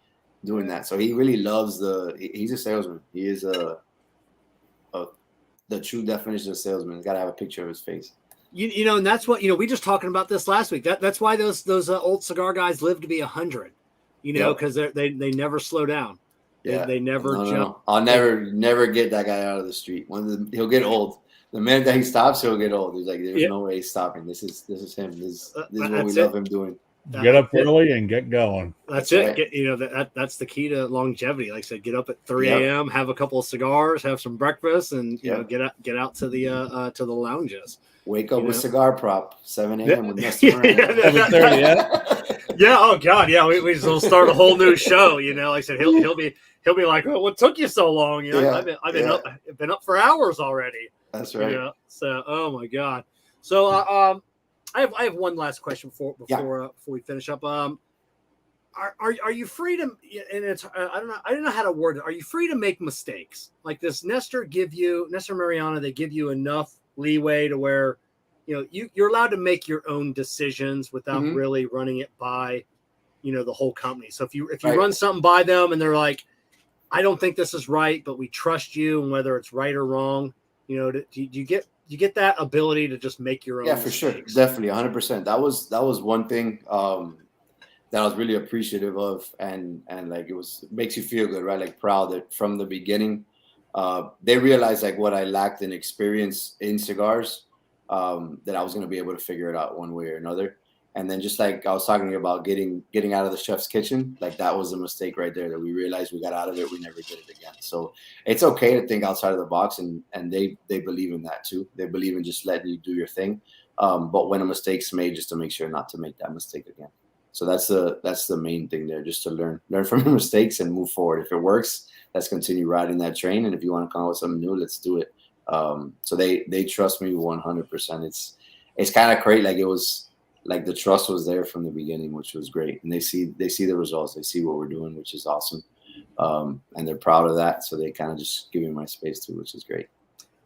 doing that. So he really loves he's a salesman. He is the true definition of salesman. He's got to have a picture of his face. And that's what, we just talking about this last week. That's why those old cigar guys live to be 100, because they never slow down. Yeah. They never jump. No. I'll never get that guy out of the street. He'll get old. The minute that he stops, he'll get old. He's like, there's no way he's stopping. This is him. This is what we love him doing. Get up early and get going. That's it. Right. That's the key to longevity. Like I said, get up at 3 a.m., have a couple of cigars, have some breakfast, and get out to the lounges. Wake up with cigar prop 7 a.m. with Nestor. 7:30. Yeah. Oh God. Yeah. We will start a whole new show. Like I said, he'll be like, oh, what took you so long? I've been up for hours already. That's right. So, oh my God. So, I have one last question before we finish up. Are you free to? And it's I don't know how to word it. Are you free to make mistakes? Like, does Nestor Mariana, they give you enough leeway to where you're allowed to make your own decisions without really running it by the whole company. So if you run something by them and they're like, I don't think this is right, but we trust you, and whether it's right or wrong, do you get that ability to just make your own mistakes? For sure, definitely 100%. That was one thing that I was really appreciative of, and like it makes you feel good, right? Like proud that from the beginning they realized like what I lacked in experience in cigars, that I was going to be able to figure it out one way or another. And then just like I was talking to you about getting out of the chef's kitchen, like that was a mistake right there that we realized we got out of it. We never did it again. So it's okay to think outside of the box, and they believe in that too. They believe in just letting you do your thing. But when a mistake's made, just to make sure not to make that mistake again. So that's the main thing there, just to learn from your mistakes and move forward. If it works, let's continue riding that train. And if you want to come up with something new, let's do it. So they trust me 100%. It's kind of great. Like it was, like the trust was there from the beginning, which was great. And they see the results. They see what we're doing, which is awesome. And they're proud of that. So they kind of just give me my space too, which is great.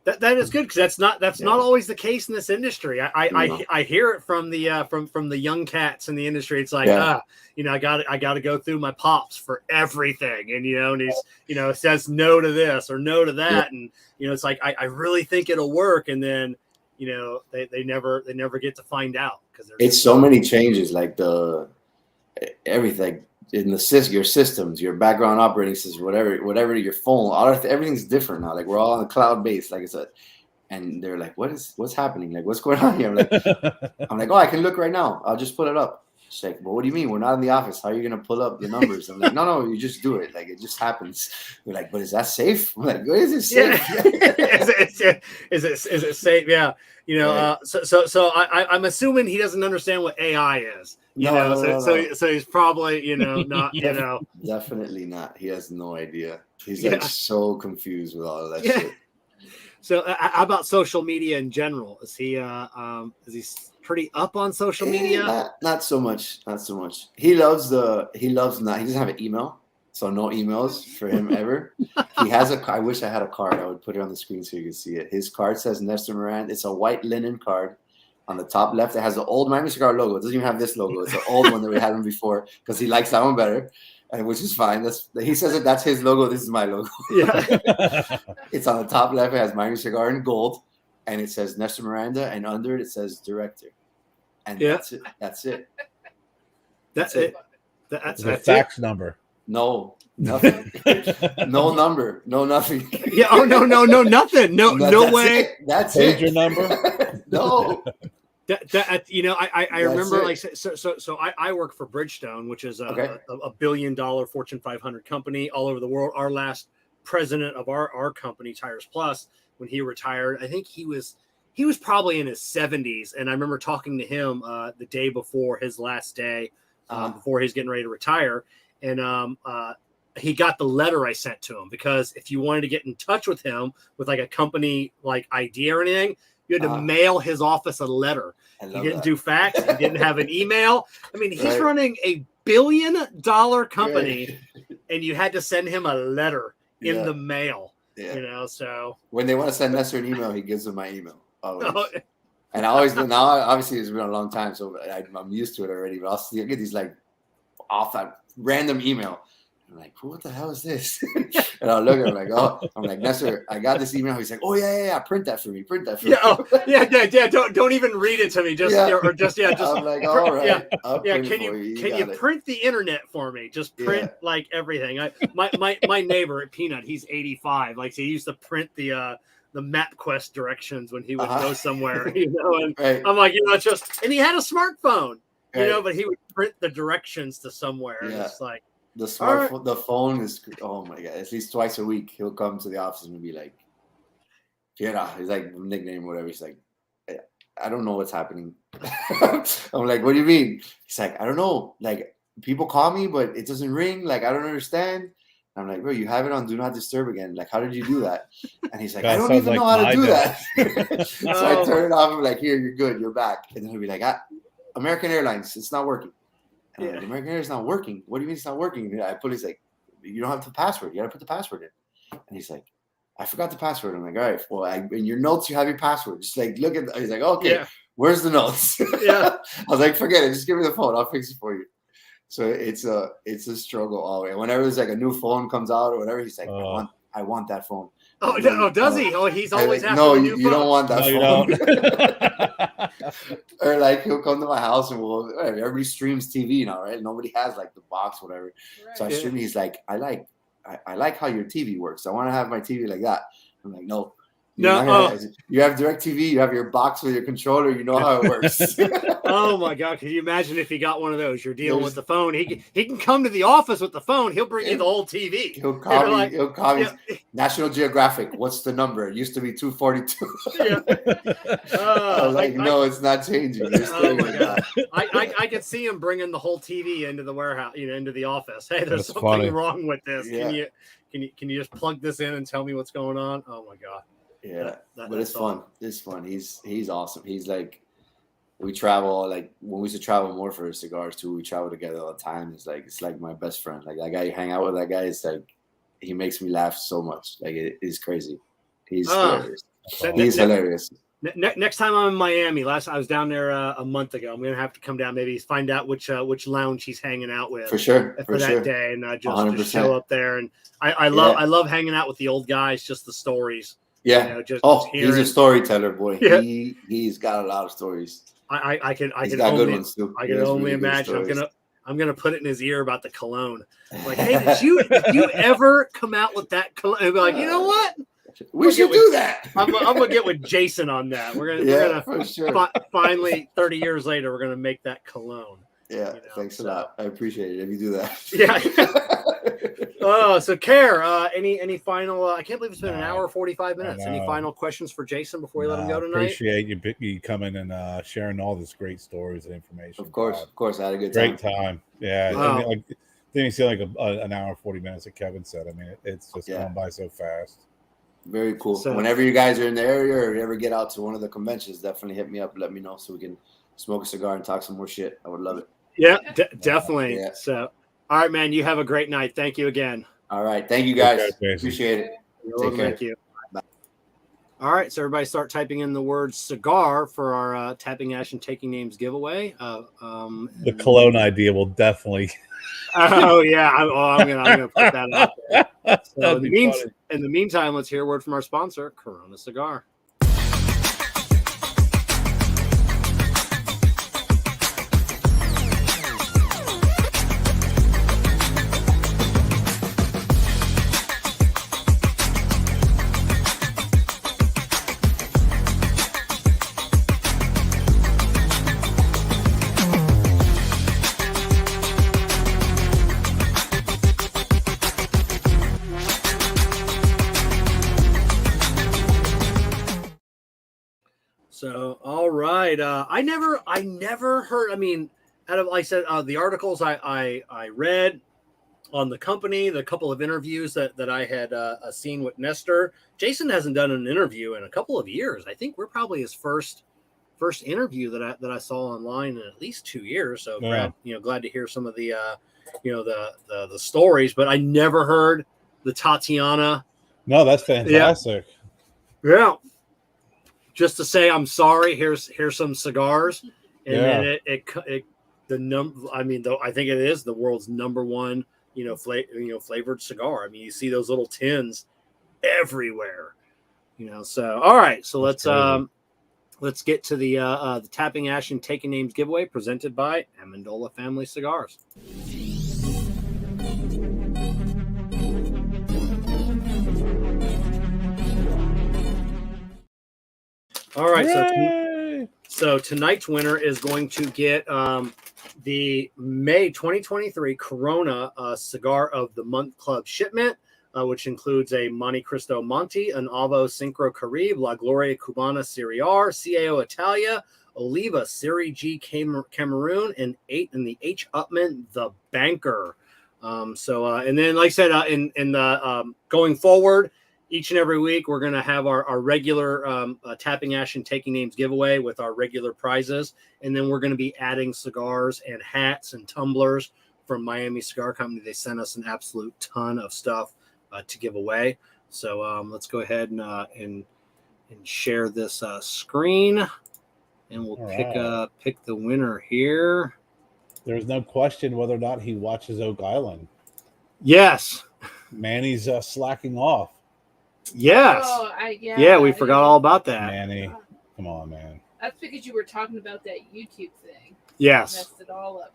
That is good, because that's not always the case in this industry. I hear it from the young cats in the industry. It's like, I got to go through my pops for everything, and and he's says no to this or no to that, and it's like I really think it'll work, and then they never get to find out, because it's so many changes, like everything in your systems, your background operating system, whatever your phone, everything's different now. Like we're all on the cloud base, like and they're like, what's happening? Like, what's going on here? I'm like, oh, I can look right now. I'll just pull it up. She's like, well, what do you mean? We're not in the office. How are you going to pull up the numbers? I'm like, no, you just do it. Like, it just happens. They're like, but is that safe? I'm like, is it safe? Yeah. Is it safe? Yeah. So I'm assuming he doesn't understand what AI is. So he's probably, not, Definitely not. He has no idea. He's like so confused with all of that shit. So how about social media in general? Is he pretty up on social media? Not so much. He doesn't have an email. So no emails for him ever. He has I wish I had a card. I would put it on the screen so you can see it. His card says Nestor Miranda. It's a white linen card. On the top left, it has the old Miami Cigar logo. It doesn't even have this logo. It's the old one that we had him before because he likes that one better, which is fine. He says that's his logo. This is my logo. Yeah. It's on the top left. It has Miami Cigar in gold, and it says Nestor Miranda, and under it says director. And that's it. That's it. That's it. That's the fax number. No, nothing. No number. No nothing. Yeah. Oh no, nothing. No way. It. That's Page it. Your number. No. I remember like so I work for Bridgestone, which is a $1 billion Fortune 500 company all over the world. Our last president of our company, Tires Plus, when he retired, I think he was probably in his 70s, and I remember talking to him the day before his last day, before he's getting ready to retire, and he got the letter I sent to him, because if you wanted to get in touch with him with like a company like idea or anything, you had to mail his office a letter. He didn't do fax. He didn't have an email. I mean, he's running a $1 billion company, and you had to send him a letter in the mail. Yeah. You know, so when they want to send Nestor an email, he gives them my email. Always. And I always now. Obviously, it's been a long time, so I'm used to it already. But I'll get these like off that random email. I'm like, what the hell is this? And I'll look at him like, I'm like, Nestor, I got this email. He's like, oh yeah, print that for me. Yeah. Don't even read it to me. Just I'm like, all right. Can you print the internet for me? Just print like everything. My neighbor at Peanut, he's 85. Like, so he used to print the MapQuest directions when he would go somewhere, you know. And I'm like, it's just, and he had a smartphone, you know, but he would print the directions to somewhere. And it's like. The smartphone, the phone is, oh my God, at least twice a week, he'll come to the office and be like, Fiera, he's like, nickname, whatever. He's like, I don't know what's happening. I'm like, what do you mean? He's like, I don't know. Like, people call me, but it doesn't ring. Like, I don't understand. And I'm like, bro, you have it on Do Not Disturb again. Like, how did you do that? And he's like, I don't even know how to do that. So I turn it off. I'm like, here, you're good. You're back. And then he'll be like, American Airlines, it's not working. And I'm like, American Airlines not working. What do you mean it's not working? And he's like, you don't have the password. You got to put the password in. And he's like, I forgot the password. I'm like, all right, well, in your notes, you have your password. Just like, look at he's like, okay, where's the notes? I was like, forget it. Just give me the phone. I'll fix it for you. So it's a struggle always. Whenever there's like a new phone comes out or whatever, he's like, I want that phone. Oh, no, does he? Oh, he's always like, asking. No, a new you phone. don't want that phone. You don't. Or like he'll come to my house and everybody streams TV now, right? Nobody has like the box, whatever. Right. So I stream. He's like, I like how your TV works. I want to have my TV like that. I'm like, no. You have DirecTV, you have your box with your controller, you know how it works. Oh my God, can you imagine if he got one of those? You're dealing with the phone. He can come to the office with the phone. He'll bring you the whole TV. He'll call me. National Geographic. What's the number? It used to be 242. I was like, no, it's not changing. Oh my God. I could see him bringing the whole TV into the warehouse, into the office. Hey, there's something wrong with this. Yeah. Can you just plug this in and tell me what's going on? Oh my God. Yeah, but it's fun. It's fun. He's awesome. He's like, we travel, like when we used to travel more for cigars too. We travel together all the time. It's like my best friend. Like that guy, you hang out with that guy. It's like he makes me laugh so much. Like it is crazy. He's hilarious. He's hilarious. Next time I'm in Miami, I was down there a month ago. I'm gonna have to come down, maybe find out which lounge he's hanging out with for that day, and just show up there. And I love hanging out with the old guys, just the stories. Yeah. He's a storyteller, boy. Yeah. He's got a lot of stories. I can only really imagine. I'm gonna put it in his ear about the cologne. Like, hey, did you ever come out with that cologne? And be like, you know what? We should do that. I'm gonna get with Jason on that. We're gonna for sure. Finally, 30 years later, we're gonna make that cologne. Yeah, thanks a lot. I appreciate it if you do that. Yeah. So Kerr, any final? I can't believe it's been an hour 45 minutes. Any final questions for Jason before we let him go tonight? Appreciate you coming and sharing all this great stories and information. Of course, I had a good time. Great time. Yeah, I mean, didn't even see like an hour 40 minutes, like Kevin said. I mean, it's just going by so fast. Very cool. So, whenever you guys are in the area or you ever get out to one of the conventions, definitely hit me up. Let me know so we can smoke a cigar and talk some more shit. I would love it. Yeah, definitely. Yeah. So All right, man. You have a great night. Thank you again. All right. Thank you, guys. Appreciate it. Take care. Thank you. Bye. All right. So everybody start typing in the word cigar for our Tapping Ash and Taking Names giveaway. The cologne idea will definitely. Oh yeah. I'm gonna put that out there. So in the meantime, let's hear a word from our sponsor, Corona Cigar. So, all right. I never heard. I mean, out of like I said, the articles I read on the company, the couple of interviews that I had seen with Nestor. Jason hasn't done an interview in a couple of years. I think we're probably his first interview that I saw online in at least 2 years. So glad to hear some of the the stories. But I never heard the Tatiana. No, that's fantastic. Yeah. Just to say, I'm sorry. Here's some cigars, and then I think it is the world's number one, flavored cigar. I mean, you see those little tins everywhere, So all right, so let's get to the Tapping Ash and Taking Names giveaway presented by Amendola Family Cigars. All right, so tonight's winner is going to get the May 2023 Corona Cigar of the Month Club shipment, which includes a Monte Cristo Monte, an Avo Syncro Caribe, La Gloria Cubana Serie R, CAO Italia, Oliva Serie G Cameroon, and the H. Upman the Banker. And then, like I said, in the going forward, each and every week, we're going to have our regular Tapping Ash and Taking Names giveaway with our regular prizes. And then we're going to be adding cigars and hats and tumblers from Miami Cigar Company. They sent us an absolute ton of stuff to give away. So let's go ahead and share this screen. And we'll pick the winner here. There's no question whether or not he watches Oak Island. Yes. Manny's slacking off. Yes. We forgot all about that. Manny, come on, man. That's because you were talking about that YouTube thing. Yes. Messed it all up.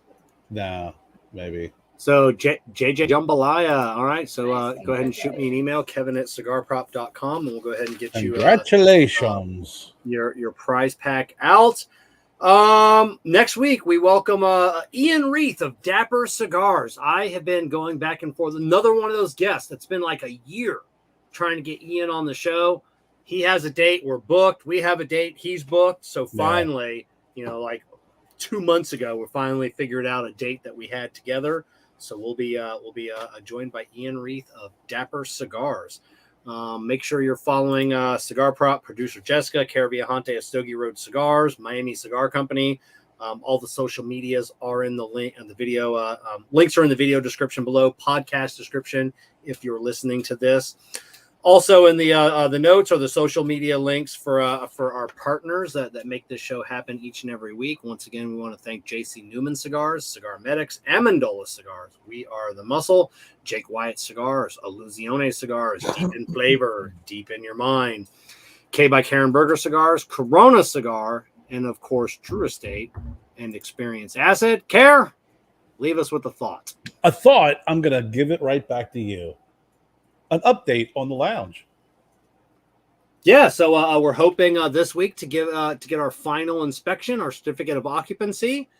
No, maybe. So JJ Jambalaya. All right. So go ahead and shoot me an email, kevin@cigarprop.com, and we'll go ahead and get Congratulations. Your prize pack out. Next week we welcome Ian Reith of Dapper Cigars. I have been going back and forth. Another one of those guests that's been like a year trying to get Ian on the show. He has a date. We're booked. We have a date. He's booked. So finally, like 2 months ago, we finally figured out a date that we had together. So we'll be joined by Ian Reith of Dapper Cigars. Make sure you're following Cigar Prop, producer Jessica, Kerr Viajante of Stogie Road Cigars, Miami Cigar Company. All the social medias are in the link and the video. Links are in the video description below, podcast description if you're listening to this. Also in the notes are the social media links for our partners that make this show happen each and every week. Once again, we want to thank JC Newman Cigars, CigarMedics, Amendola Cigars. We are the muscle. Jake Wyatt Cigars, Illusione Cigars, deep in flavor, deep in your mind. K by Karen Berger Cigars, Corona Cigar, and of course True Estate and Experience Acid. Kerr, leave us with a thought. A thought. I'm gonna give it right back to you. An update on the lounge. Yeah, so we're hoping this week to get our final inspection, our certificate of occupancy,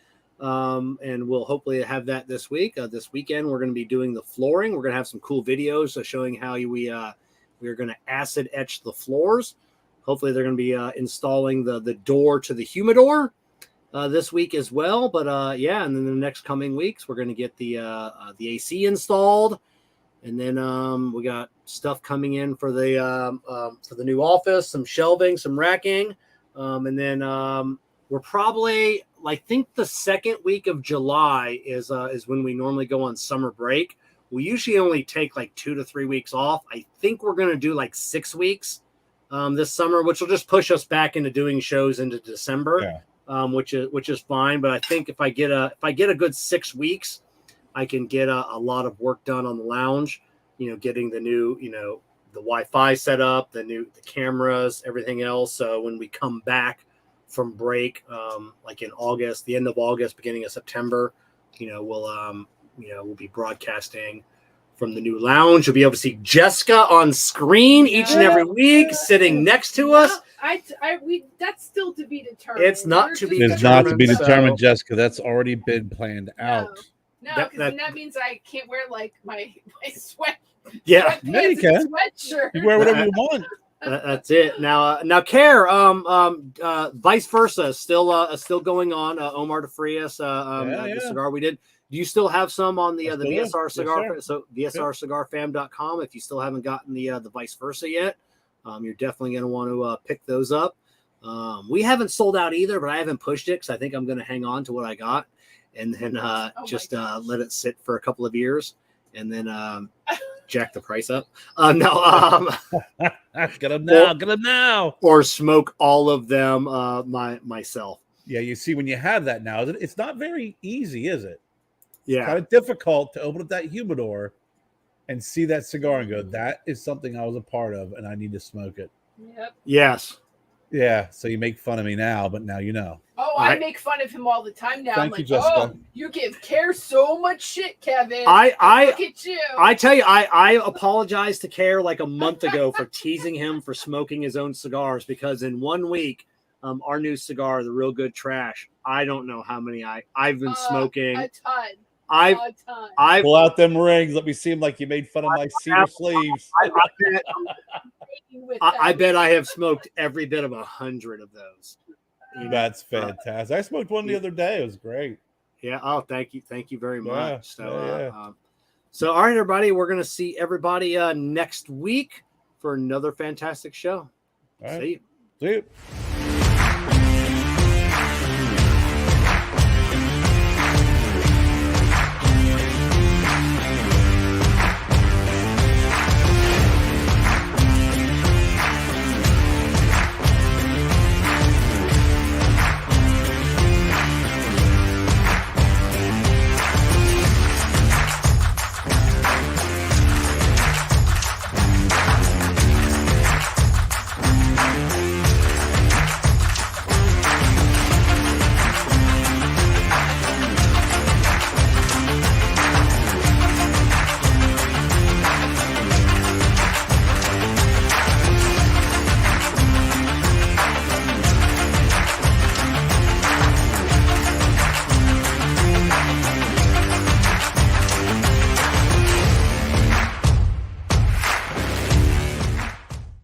and we'll hopefully have that this week. This weekend, we're going to be doing the flooring. We're going to have some cool videos showing how we are going to acid etch the floors. Hopefully, they're going to be installing the door to the humidor this week as well. But and then the next coming weeks, we're going to get the AC installed. And then we got stuff coming in for the new office, some shelving, some racking. And then we're probably I think the second week of July is when we normally go on summer break. We usually only take like 2 to 3 weeks off. I think we're going to do like 6 weeks this summer, which will just push us back into doing shows into December, which is fine. But I think if I get a good 6 weeks, I can get a lot of work done on the lounge. Getting the new, the Wi-Fi set up, the cameras, everything else. So when we come back from break, like in August, the end of August, beginning of September, we'll be broadcasting from the new lounge. You'll be able to see Jessica on screen each and every week, sitting next to us. That's still to be determined. It's not to be determined, Jessica. That's already been planned out. No, because then that means I can't wear like my sweat. Yeah, you can. Sweatshirt. You wear whatever you want. That's it. Now, Kerr, vice versa, still going on. Omar DeFrias, the cigar we did. Do you still have some on the VSR cigar? Yes, so VSRcigarfam.com. If you still haven't gotten the vice versa yet, you're definitely going to want to pick those up. We haven't sold out either, but I haven't pushed it because I think I'm going to hang on to what I got and then let it sit for a couple of years and then jack the price up. Get them now. Or smoke all of them myself. Yeah, you see, when you have that now, it's not very easy, is it? Yeah. It's kind of difficult to open up that humidor and see that cigar and go, that is something I was a part of and I need to smoke it. Yep. Yes. Yeah, so you make fun of me now, but now you know. Oh, I make fun of him all the time now. Thank I'm you, like, Jessica. You give Kerr so much shit, Kevin. Look at you. I tell you, I apologized to Kerr like a month ago for teasing him for smoking his own cigars because in 1 week, our new cigar, the Real Good Trash, I don't know how many I've been smoking. A ton. I pull out them rings. Let me see them like you made fun of my cedar sleeves. I bet I have smoked every bit of 100 of those. That's fantastic. I smoked one the other day. It was great. Yeah. Oh, thank you very much. So, So, all right, everybody, we're gonna see everybody next week for another fantastic show. All right. See you. See you.